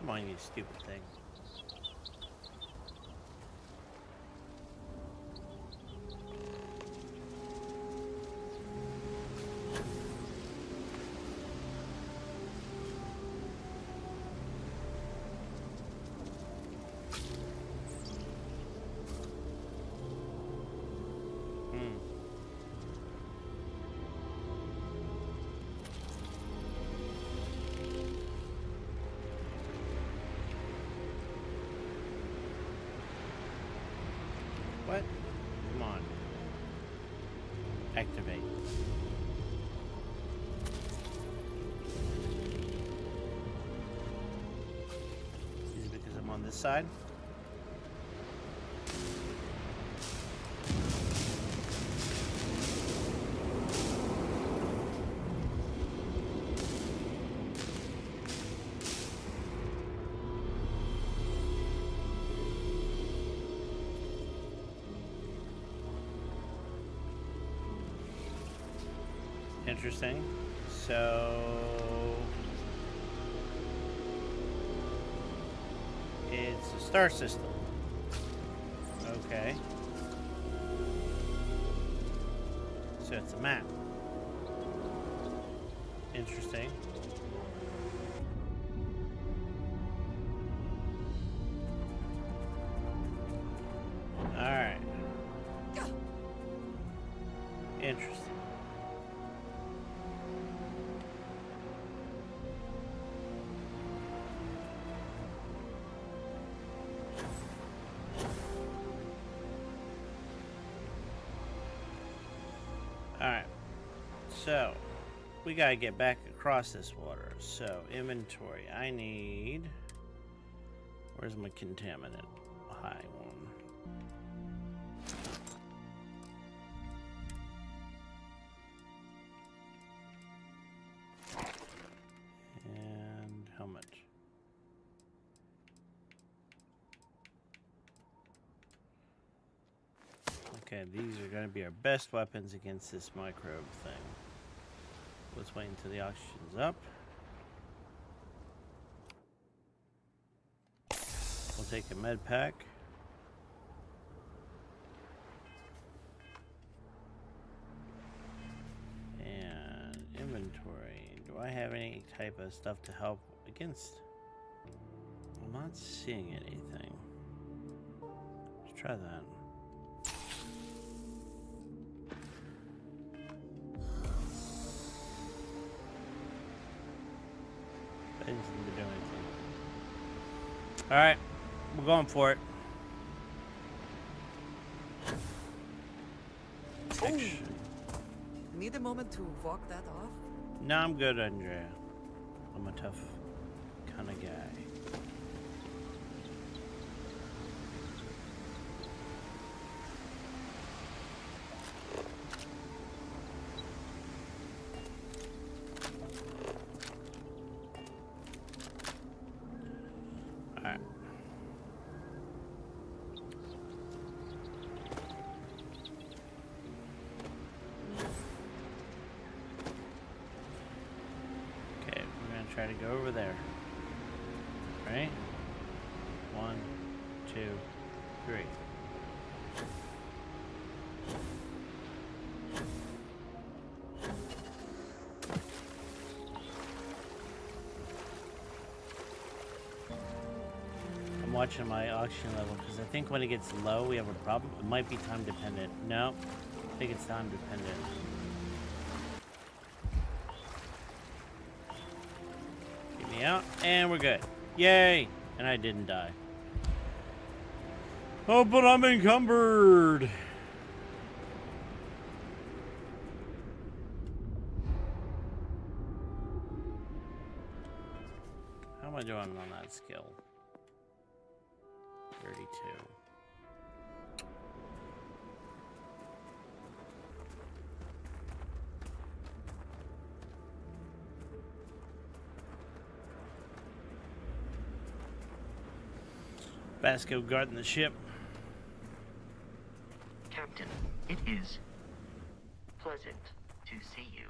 Come on, you stupid thing. What? Come on. Activate. Is it because I'm on this side? Interesting. So it's a star system. Okay. So it's a map. Interesting. All right. Interesting. Alright, so we gotta get back across this water. So, inventory. I need. Where's my contaminant? High one. And how much? Okay, these are going to be our best weapons against this microbe thing. Let's wait until the oxygen's up. We'll take a med pack. And inventory. Do I have any type of stuff to help against? I'm not seeing anything. Let's try that. Didn't seem to do anything. Alright, we're going for it. Need a moment to walk that off? No, I'm good, Andrea. I'm a tough kind of guy. Alright. Okay, we're gonna try to go over there. Right? 1, 2, 3. I'm watching my oxygen level because I think when it gets low, we have a problem. It might be time dependent. No, I think it's time dependent. Get me out, and we're good. Yay! And I didn't die. Oh, but I'm encumbered. How am I doing on that skill? 32. Vasco guarding the ship. Captain, it is pleasant to see you.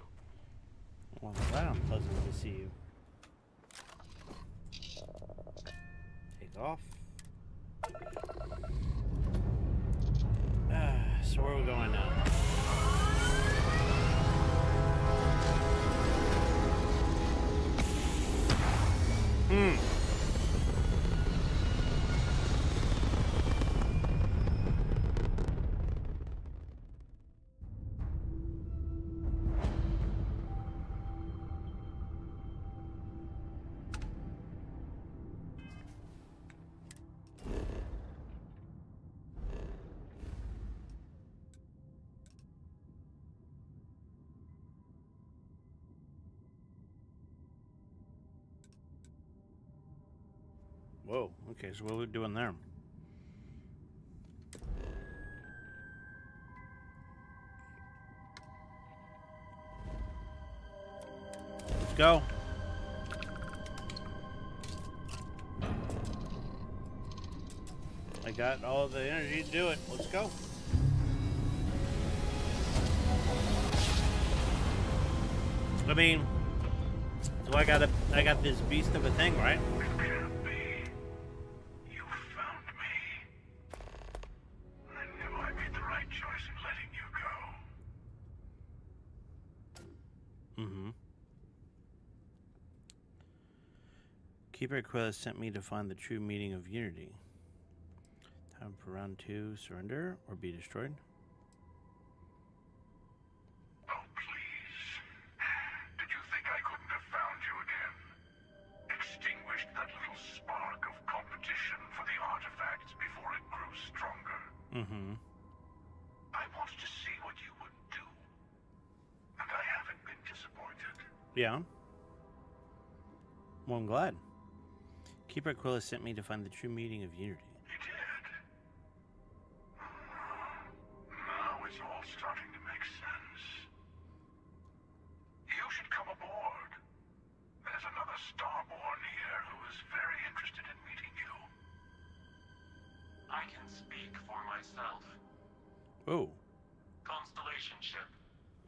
Well, wow, pleasant to see you. Take off. So where are we going now? Whoa, okay, so what are we doing there? Let's go. I got all the energy to do it. Let's go. I mean, so I got this beast of a thing, right? Keeper Aquila sent me to find the true meaning of unity. Time for round 2, surrender or be destroyed. Oh, please. Did you think I couldn't have found you again? Extinguished that little spark of competition for the artifacts before it grew stronger. I wanted to see what you would do. And I haven't been disappointed. Yeah. Well, I'm glad. Keeper Aquila sent me to find the true meaning of unity. He did. Now it's all starting to make sense. You should come aboard. There's another Starborn here who is very interested in meeting you. I can speak for myself. Oh. Constellation ship.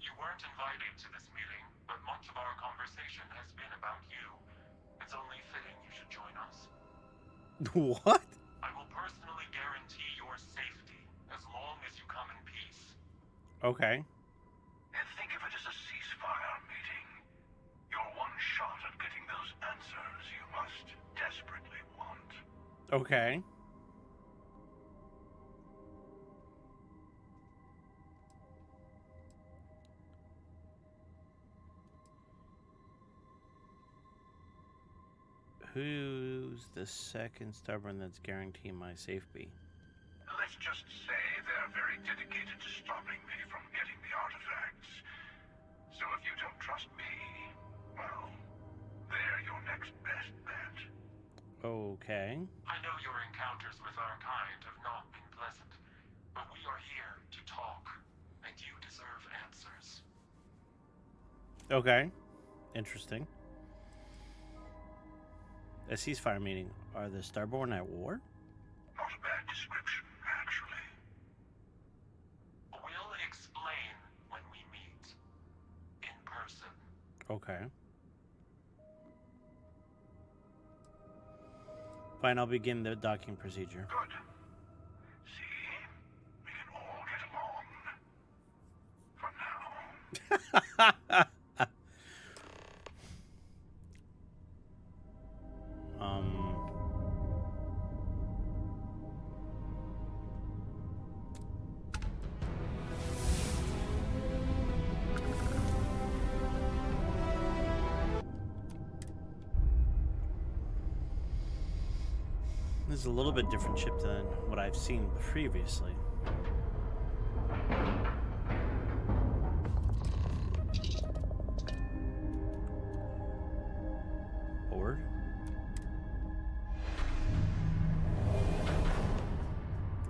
You weren't invited to this meeting, but much of our conversation has been about you. It's only fitting you should join us. What? I will personally guarantee your safety as long as you come in peace. Okay. And think of it as a ceasefire meeting. Your one shot at getting those answers you must desperately want. Okay. Who's the second stubborn that's guaranteeing my safety? Let's just say they're very dedicated to stopping me from getting the artifacts. So if you don't trust me, well, they're your next best bet. Okay. I know your encounters with our kind have not been pleasant, but we are here to talk, and you deserve answers. Okay. Interesting. A ceasefire meeting. Are the Starborn at war? Not a bad description, actually. We'll explain when we meet. In person. Okay. Fine, I'll begin the docking procedure. Good. See? We can all get along. For now. This is a little bit different ship than what I've seen previously. Board.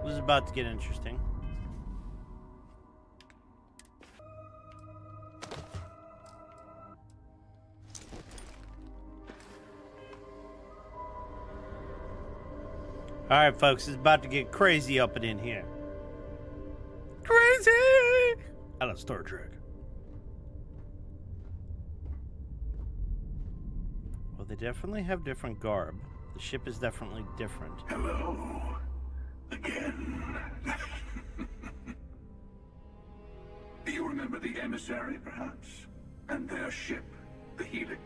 This is about to get interesting. All right, folks, it's about to get crazy up and in here. Crazy! I love Star Trek. Well, they definitely have different garb. The ship is definitely different. Hello. Again. Do you remember the emissary, perhaps? And their ship, the Helix?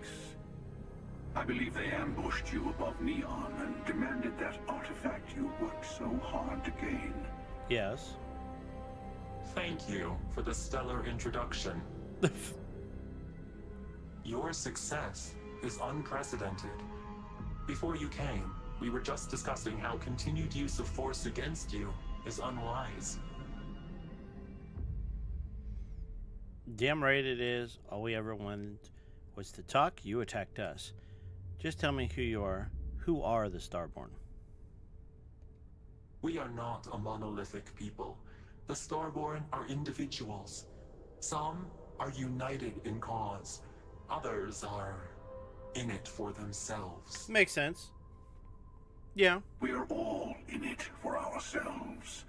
I believe they ambushed you above Neon and demanded that artifact you worked so hard to gain. Yes. Thank you for the stellar introduction. Your success is unprecedented. Before you came, we were just discussing how continued use of force against you is unwise. Damn right it is. All we ever wanted was to talk. You attacked us. Just tell me who you are. Who are the Starborn? We are not a monolithic people. The Starborn are individuals. Some are united in cause. Others are in it for themselves. Makes sense. Yeah. We are all in it for ourselves.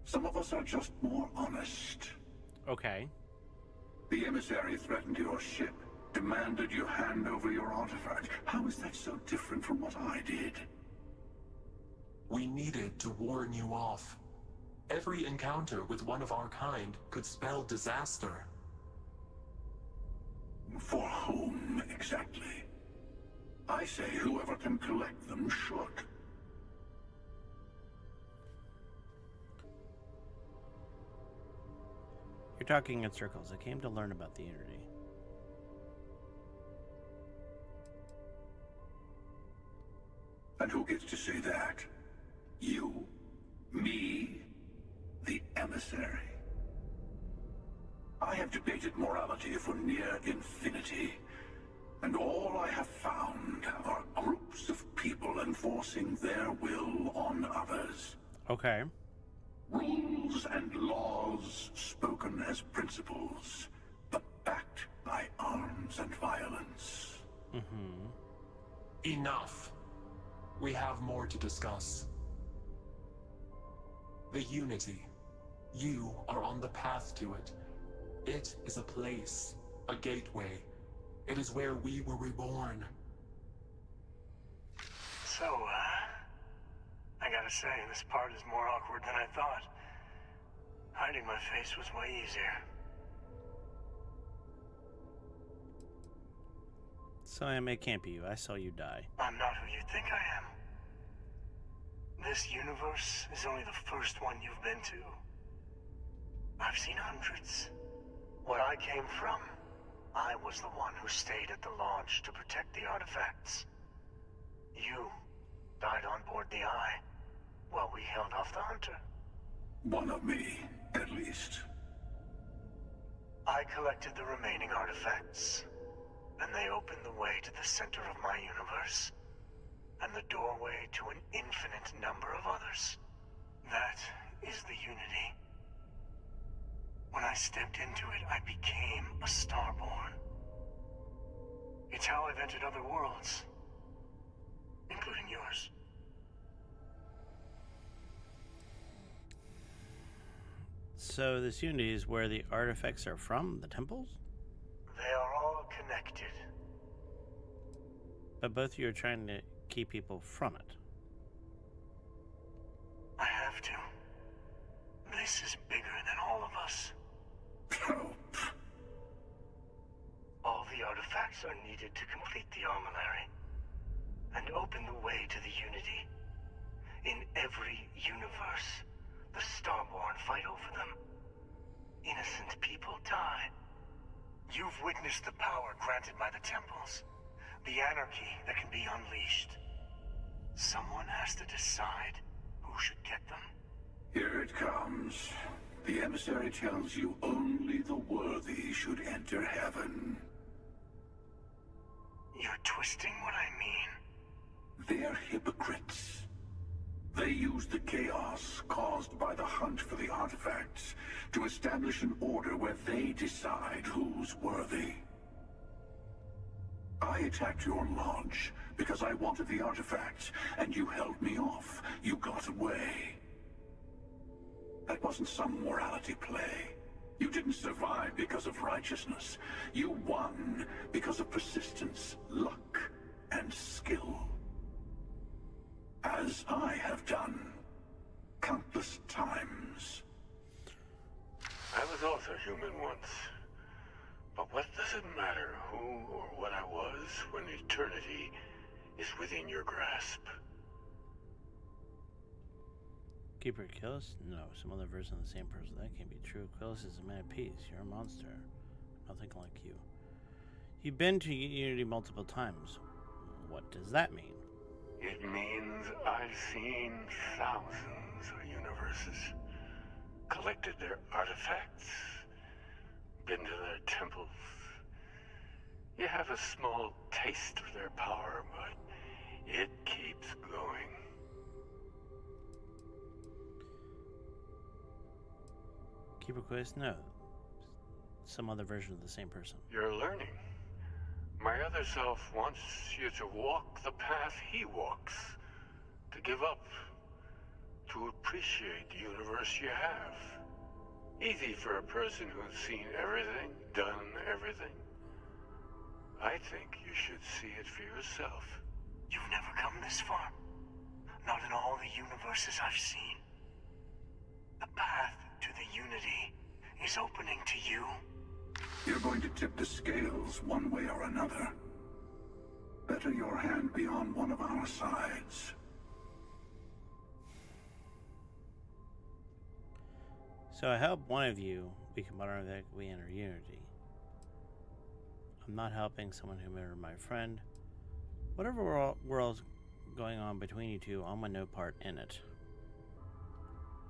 Some of us are just more honest. Okay. The emissary threatened your ship, demanded you hand over your artifact. How is that so different from what I did? We needed to warn you off. Every encounter with one of our kind could spell disaster. For whom, exactly? I say whoever can collect them should. You're talking in circles. I came to learn about the Unity. And who gets to say that? You? Me? The emissary? I have debated morality for near infinity, and all I have found are groups of people enforcing their will on others. Okay. Rules and laws spoken as principles, but backed by arms and violence. Enough. We have more to discuss. The Unity. You are on the path to it. It is a place, a gateway. It is where we were reborn. So, I gotta say, this part is more awkward than I thought. Hiding my face was way easier. So it can't be you. I saw you die. I'm not who you think I am. This universe is only the first one you've been to. I've seen hundreds. Where I came from, I was the one who stayed at the launch to protect the artifacts. You died on board the Eye, while we held off the Hunter. One of me, at least. I collected the remaining artifacts, and they opened the way to the center of my universe, and the doorway to an infinite number of others. That is the Unity. When I stepped into it, I became a Starborn. It's how I've entered other worlds, including yours. So this Unity is where the artifacts are from, the temples? They are all connected. But both of you are trying to keep people from it. I have to. This is bigger than all of us. All the artifacts are needed to complete the armillary and open the way to the Unity. In every universe, the Starborn fight over them. Innocent people die. You've witnessed the power granted by the temples, the anarchy that can be unleashed. Someone has to decide who should get them. Here it comes. The emissary tells you only the worthy should enter heaven. You're twisting what I mean. They're hypocrites. They use the chaos caused by the hunt for the artifacts to establish an order where they decide who's worthy. I attacked your lodge because I wanted the artifacts, and you held me off. You got away. That wasn't some morality play. You didn't survive because of righteousness. You won because of persistence, luck, and skill. As I have done countless times. I was also human once. But what does it matter who or what I was when eternity is within your grasp? Keeper Killis? No, some other version of the same person. That can't be true. Killis is a man of peace. You're a monster. Nothing like you. You've been to Unity multiple times. What does that mean? It means I've seen thousands of universes, collected their artifacts, been to their temples. You have a small taste of their power, but it keeps going. Keeper Quest? No. Some other version of the same person. You're learning. My other self wants you to walk the path he walks, to give up, to appreciate the universe you have. Easy for a person who's seen everything, done everything. I think you should see it for yourself. You've never come this far. Not in all the universes I've seen. The path to the Unity is opening to you. You're going to tip the scales one way or another. Better your hand be on one of our sides. So I help one of you, we can automatically enter Unity. I'm not helping someone who murdered my friend. Whatever world's going on between you two, I want no part in it.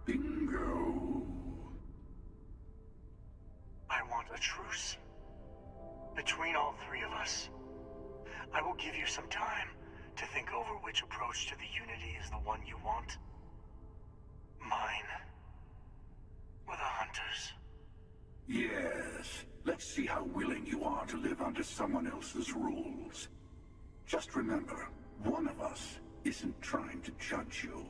Bingo. I want a truce. Between all three of us. I will give you some time to think over which approach to the Unity is the one you want. Mine. Or the Hunters. Yes. Let's see how willing you are to live under someone else's rules. Just remember, one of us isn't trying to judge you.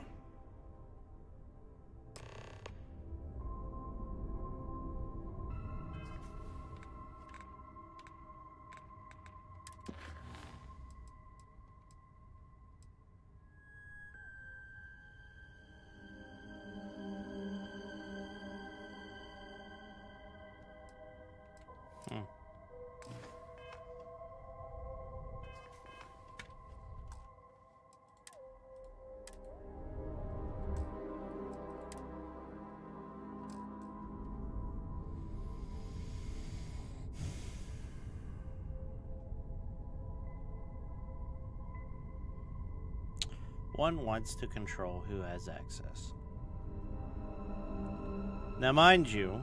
One wants to control who has access. Now, mind you,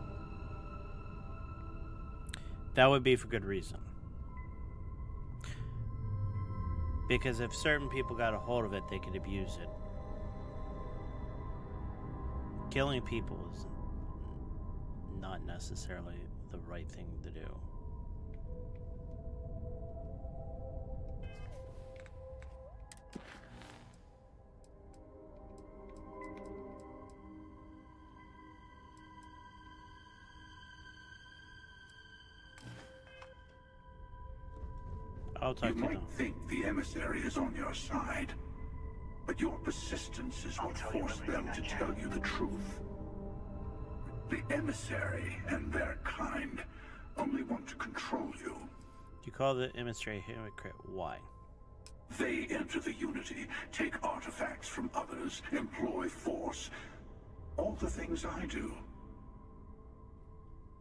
that would be for good reason. Because if certain people got a hold of it, they could abuse it. Killing people is not necessarily the right thing to do. I'll talk You to might them. think the emissary is on your side, but your persistence is what forced them to tell you the truth. The emissary and their kind only want to control you. You call the emissary a hypocrite. Why? They enter the Unity, take artifacts from others, employ force. All the things I do.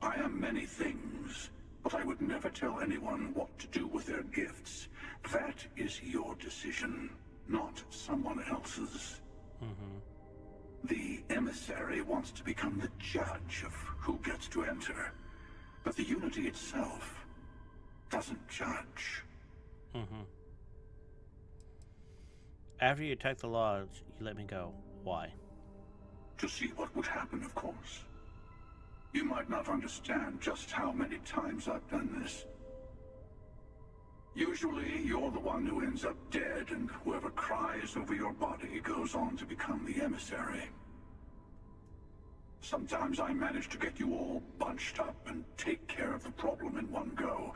I am many things, but I would never tell anyone what to do with their gifts. That is your decision, not someone else's. The emissary wants to become the judge of who gets to enter, but the Unity itself doesn't judge. After you attack the lodge, you let me go. Why? To see what would happen, of course. You might not understand just how many times I've done this. Usually, you're the one who ends up dead, and whoever cries over your body goes on to become the emissary. Sometimes I manage to get you all bunched up and take care of the problem in one go.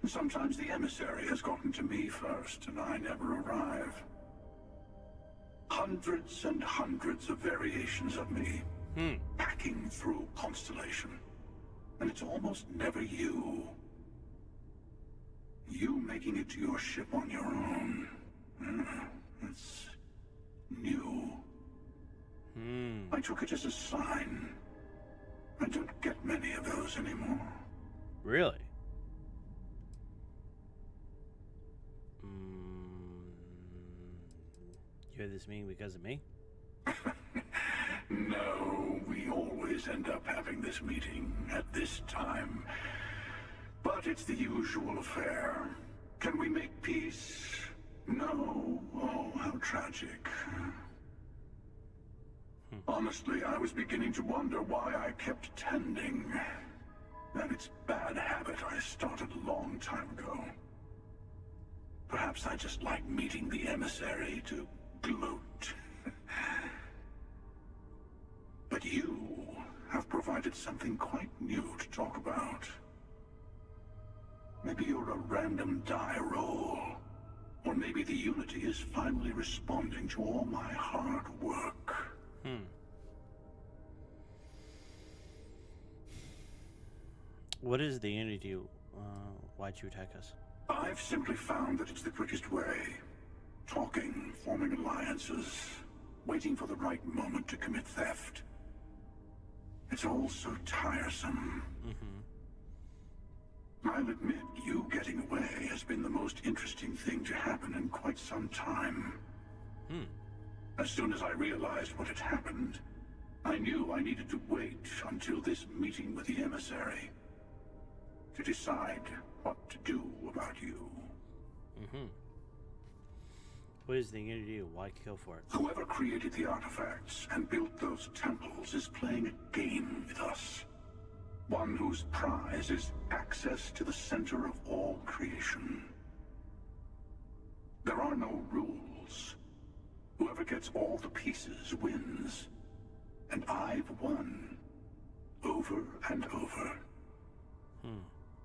Sometimes the emissary has gotten to me first, and I never arrive. Hundreds and hundreds of variations of me, packing through Constellation. And it's almost never you. You making it to your ship on your own. It's new. I took it as a sign. I don't get many of those anymore. Really? You had this meeting because of me? No, we always end up having this meeting at this time. But it's the usual affair. Can we make peace? No. Oh, how tragic. Honestly, I was beginning to wonder why I kept tending. And it's bad habit I started a long time ago. Perhaps I just like meeting the emissary to gloat. But you have provided something quite new to talk about. Maybe you're a random die roll. Or maybe the Unity is finally responding to all my hard work. What is the Unity? Why'd you attack us? I've simply found that it's the quickest way. Talking, forming alliances, waiting for the right moment to commit theft. It's all so tiresome. I'll admit, you getting away has been the most interesting thing to happen in quite some time. As soon as I realized what had happened, I knew I needed to wait until this meeting with the emissary to decide what to do about you. What is the Unity? Why kill for it? Whoever created the artifacts and built those temples is playing a game with us. One whose prize is access to the center of all creation. There are no rules. Whoever gets all the pieces wins. And I've won. Over and over.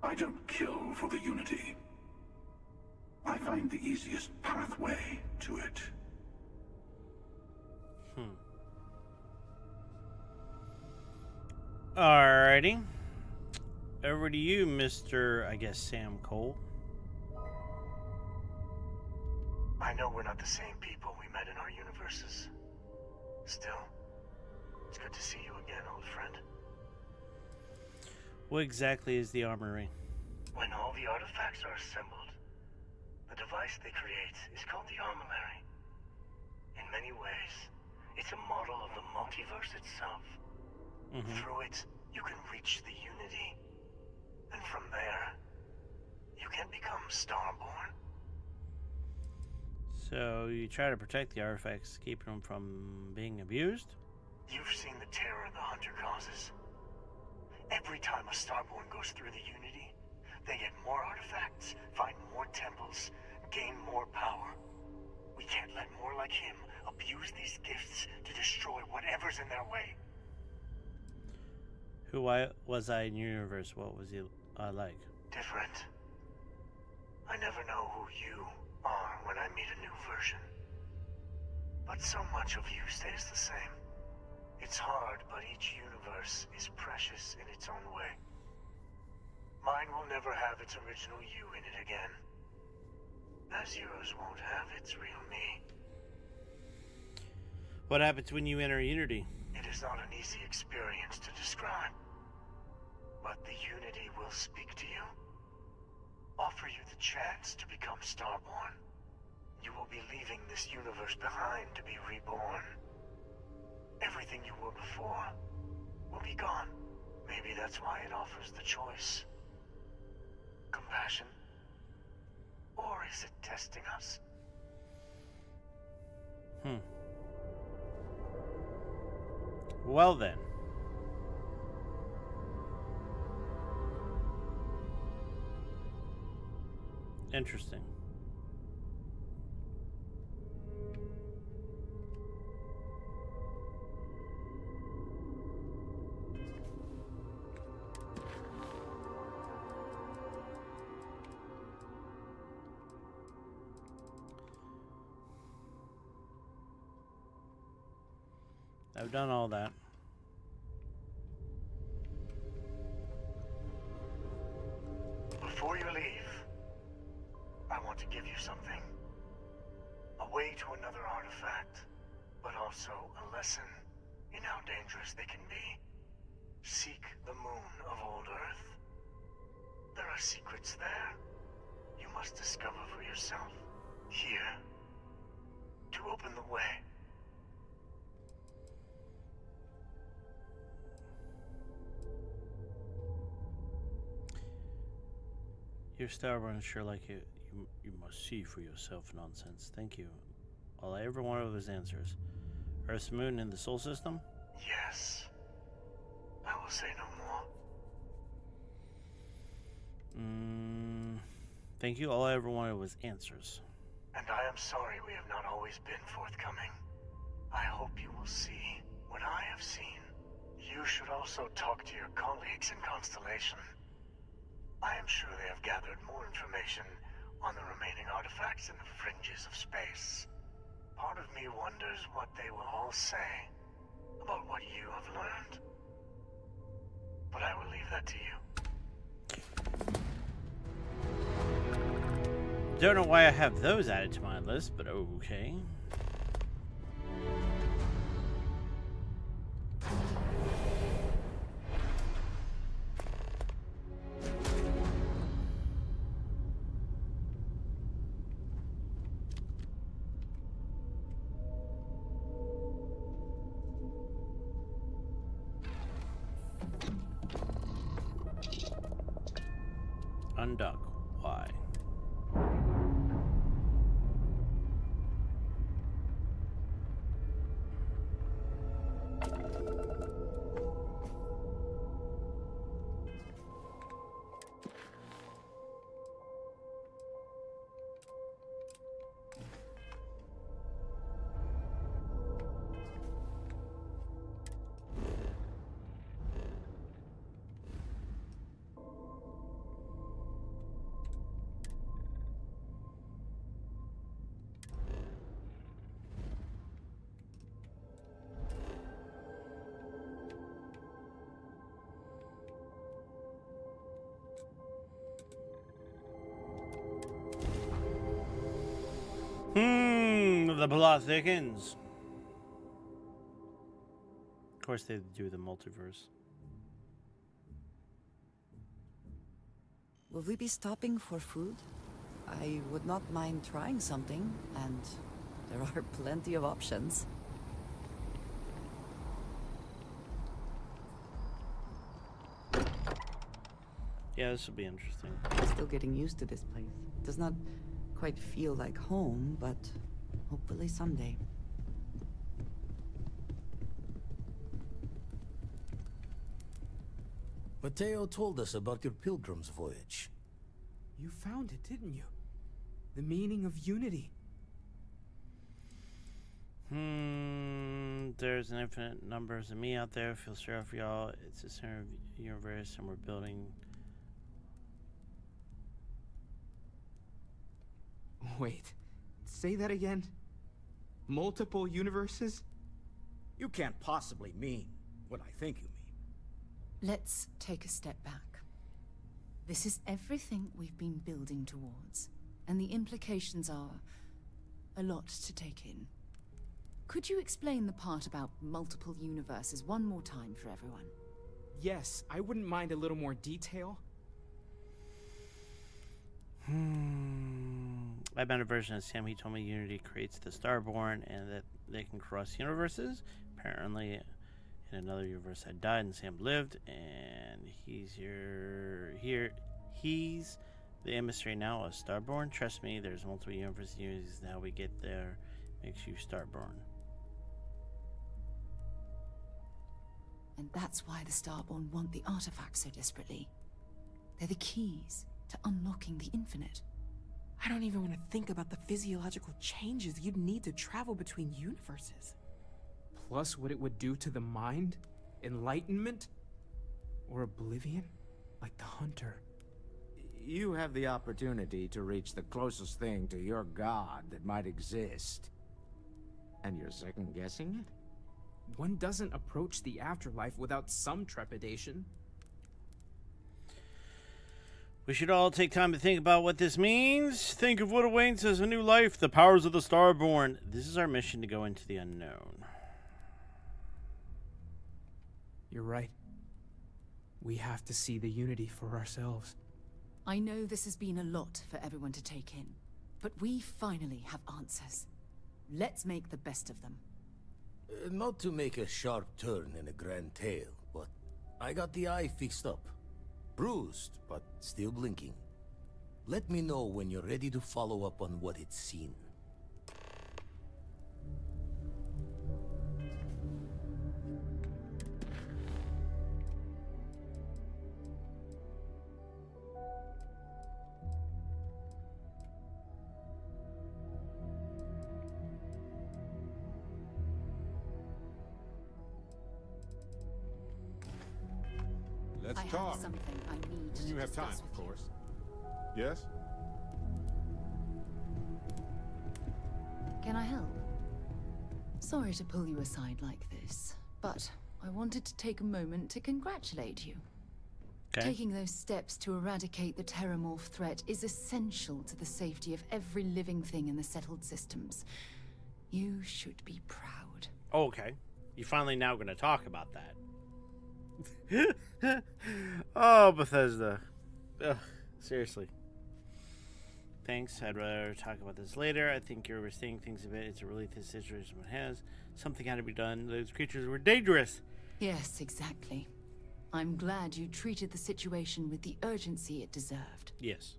I don't kill for the Unity. I find the easiest pathway to it. Alrighty. Over to you, Mr. I guess Sam Cole. I know we're not the same people we met in our universes. Still, it's good to see you again, old friend. What exactly is the armory? When all the artifacts are assembled, the device they create is called the Armillary. In many ways, it's a model of the multiverse itself. Through it, you can reach the Unity. And from there, you can become Starborn. So you try to protect the artifacts, keeping them from being abused? You've seen the terror the Hunter causes. Every time a Starborn goes through the Unity, they get more artifacts, find more temples, gain more power. We can't let more like him abuse these gifts to destroy whatever's in their way. Who was I in your universe? What was he like? Different. I never know who you are when I meet a new version. But so much of you stays the same. It's hard, but each universe is precious in its own way. Mine will never have its original you in it again. As yours won't have its real me. What happens when you enter Unity? It is not an easy experience to describe. But the Unity will speak to you. Offer you the chance to become Starborn. You will be leaving this universe behind to be reborn. Everything you were before will be gone. Maybe that's why it offers the choice. Compassion? Or is it testing us? Well then. Interesting. I've done all that. Before you leave, I want to give you something. A way to another artifact, but also a lesson in how dangerous they can be. Seek the moon of old Earth. There are secrets there. You must discover for yourself. Here. To open the way. Your Starborn is sure like it. You must see for yourself nonsense. Thank you. All I ever wanted was answers. Earth's moon in the Sol system? Yes. I will say no more. Thank you. All I ever wanted was answers. And I am sorry we have not always been forthcoming. I hope you will see what I have seen. You should also talk to your colleagues in Constellation. I am sure they have gathered more information on the remaining artifacts in the fringes of space. Part of me wonders what they will all say about what you have learned. But I will leave that to you. Don't know why I have those added to my list, but okay. Undock. Why? The plot thickens. Of course, they do the multiverse. Will we be stopping for food? I would not mind trying something, and there are plenty of options. Yeah, this will be interesting. I'm still getting used to this place. It does not quite feel like home, but hopefully someday. Mateo told us about your pilgrim's voyage. You found it, didn't you? The meaning of unity. There's an infinite numbers of me out there. I feel sorry for y'all. It's the center of the universe, and we're building. Wait, say that again? Multiple universes? You can't possibly mean what I think you mean. Let's take a step back. This is everything we've been building towards, and the implications are a lot to take in. Could you explain the part about multiple universes one more time for everyone? Yes, I wouldn't mind a little more detail. I met a version of Sam. He told me Unity creates the Starborn and that they can cross universes. Apparently, in another universe, I died and Sam lived, and he's here. He's the emissary now of Starborn. Trust me, there's multiple universes. Unities. How we get there makes you Starborn. And that's why the Starborn want the artifacts so desperately. They're the keys to unlocking the infinite. I don't even want to think about the physiological changes you'd need to travel between universes. Plus what it would do to the mind? Enlightenment? Or oblivion? Like the Hunter. You have the opportunity to reach the closest thing to your god that might exist. And you're second-guessing it? One doesn't approach the afterlife without some trepidation. We should all take time to think about what this means. Think of what awaits as a new life, the powers of the Starborn. This is our mission to go into the unknown. You're right. We have to see the Unity for ourselves. I know this has been a lot for everyone to take in, but we finally have answers. Let's make the best of them. Not to make a sharp turn in a grand tale, but I got the eye fixed up. Bruised, but still blinking. Let me know when you're ready to follow up on what it's seen. Let's I talk. have something I need When you have time, discuss of with you. course. Yes? Can I help? Sorry to pull you aside like this, but I wanted to take a moment to congratulate you. Okay. Taking those steps to eradicate the Terramorph threat is essential to the safety of every living thing in the settled systems. You should be proud. Oh, okay. You're finally now going to talk about that. Oh, Bethesda. Ugh, seriously. Thanks. I'd rather talk about this later. I think you're overthinking things a bit. It's a really this situation one has. Something had to be done. Those creatures were dangerous. Yes, exactly. I'm glad you treated the situation with the urgency it deserved. Yes.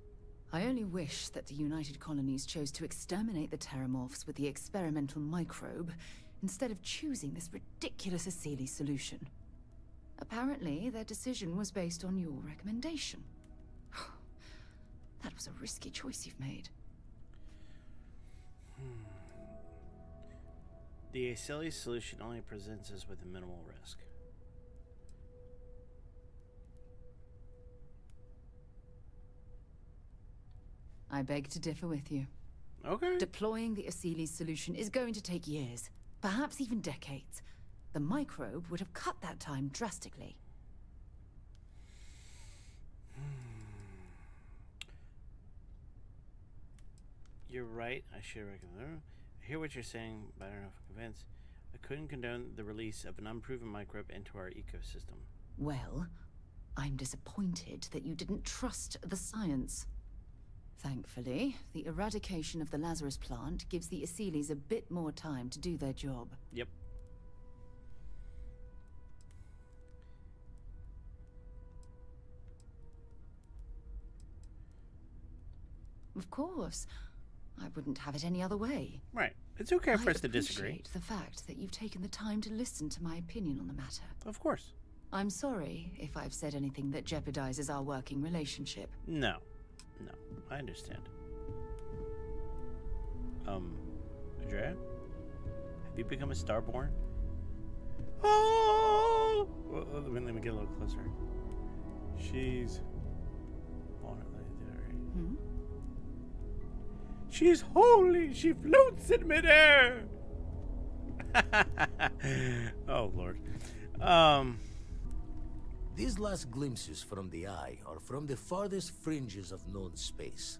I only wish that the United Colonies chose to exterminate the Terramorphs with the experimental microbe instead of choosing this ridiculous Asili solution. Apparently, their decision was based on your recommendation. That was a risky choice you've made. The Asili solution only presents us with a minimal risk. I beg to differ with you. Okay. Deploying the Asili solution is going to take years, perhaps even decades. The microbe would have cut that time drastically. You're right. I should recommend. I hear what you're saying, but I don't know if I'm convinced. I couldn't condone the release of an unproven microbe into our ecosystem. Well, I'm disappointed that you didn't trust the science. Thankfully, the eradication of the Lazarus plant gives the Asilis a bit more time to do their job. Yep. Of course. I wouldn't have it any other way. Right. It's okay for us to I disagree. appreciate the fact that you've taken the time to listen to my opinion on the matter. Of course. I'm sorry if I've said anything that jeopardizes our working relationship. No. No. I understand. Andrea? Have you become a Starborn? Oh! Well, let me get a little closer. She's... Hmm? She's holy! She floats in midair! Oh, Lord. These last glimpses from the eye are from the farthest fringes of known space.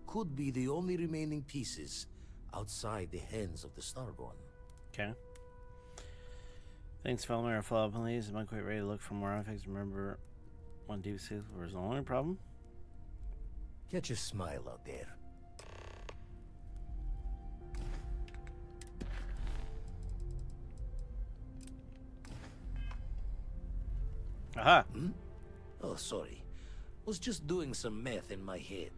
Could be the only remaining pieces outside the hands of the Starborn. Okay. Thanks, follow me or follow up, please. Am I quite ready to look for more artifacts? Remember, one deep sea was the only problem? Catch a smile out there. Aha. Hmm? Oh, sorry. Was just doing some math in my head.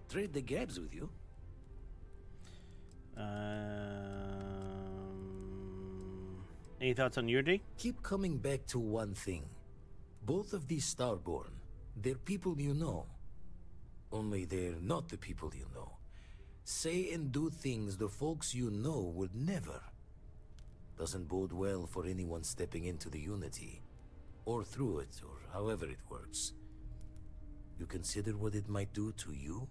Trade the gaps with you. Any thoughts on Unity? Keep coming back to one thing. Both of these Starborn, they're people you know. Only they're not the people you know. Say and do things the folks you know would never. Doesn't bode well for anyone stepping into the Unity. Or through it, or however it works. You consider what it might do to you?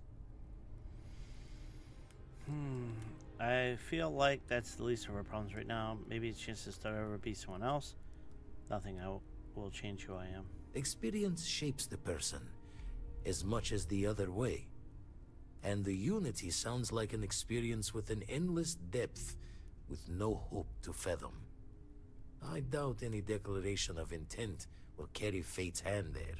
I feel like that's the least of our problems right now. Maybe it's a chance to start over, be someone else. Nothing will change who I am. Experience shapes the person, as much as the other way. And the Unity sounds like an experience with an endless depth, with no hope to fathom. I doubt any declaration of intent will carry fate's hand there.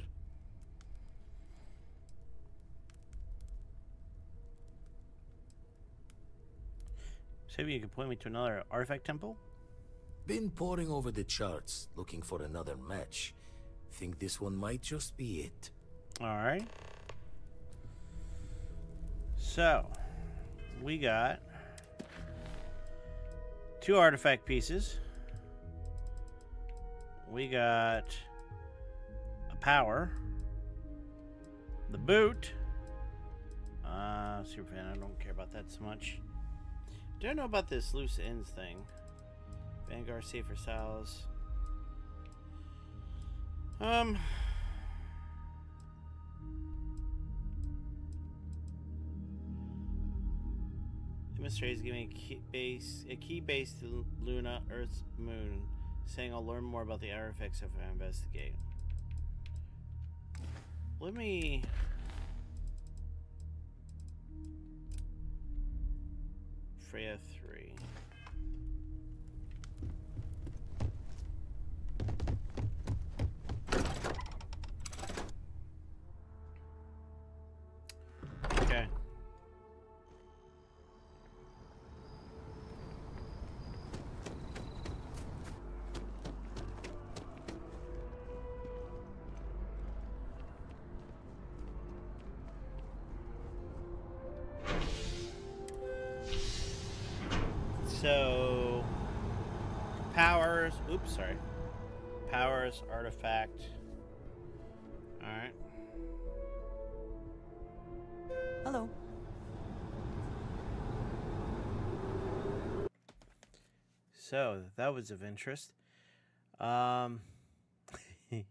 So maybe you can point me to another artifact temple? Been poring over the charts, looking for another match. Think this one might just be it. Alright. So, we got 2 artifact pieces. We got a power. The boot. Superfan, I don't care about that so much. Don't know about this loose ends thing. Vanguard safer styles. The mystery is giving a key base to Luna, Earth's moon, saying I'll learn more about the artifacts if I investigate. Let me... Freya 3. Okay. So, powers, oops, sorry. Powers, artifact. Alright. Hello. So, that was of interest.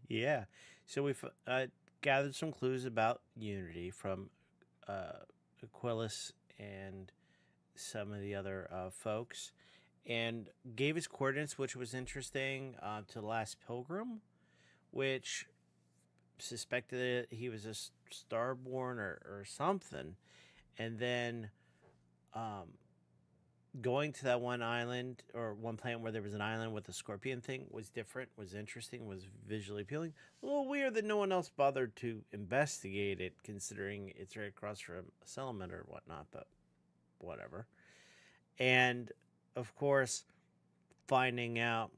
Yeah. So, we've gathered some clues about Unity from Aquilus and some of the other folks, and gave his coordinates, which was interesting, to the last pilgrim, which suspected that he was a Starborn or something, and then going to that one island or one planet where there was an island with a scorpion thing was different, was interesting, was visually appealing. A little weird that no one else bothered to investigate it, considering it's right across from a settlement or whatnot, but whatever. And of course, finding out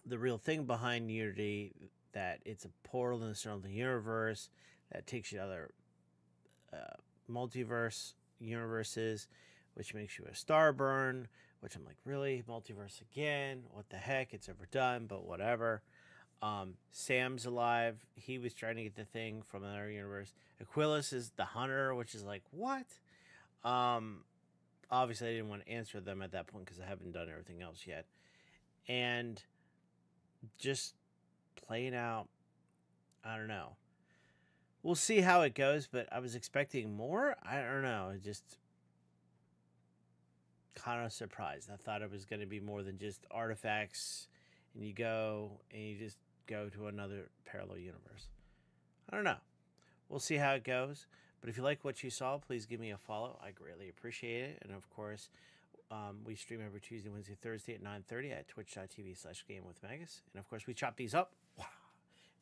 the real thing behind Unity, that it's a portal in the center of the universe that takes you to other multiverse universes, which makes you a Starburn, which I'm like, really? Multiverse again? What the heck? It's overdone, but whatever. Sam's alive. He was trying to get the thing from another universe. Aquilus is the hunter, which is like, what? Obviously, I didn't want to answer them at that point because I haven't done everything else yet. And just playing out, I don't know. We'll see how it goes, but I was expecting more. I don't know. Just kind of surprised. I thought it was going to be more than just artifacts and you go and you just go to another parallel universe. I don't know. We'll see how it goes. But if you like what you saw, please give me a follow. I greatly appreciate it. And of course, we stream every Tuesday, Wednesday, Thursday at 9:30 at twitch.tv/GameWithMagus. And of course, we chop these up,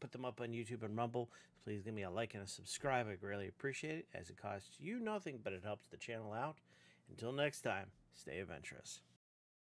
put them up on YouTube and Rumble. Please give me a like and a subscribe. I greatly appreciate it, as it costs you nothing, but it helps the channel out. Until next time, stay adventurous.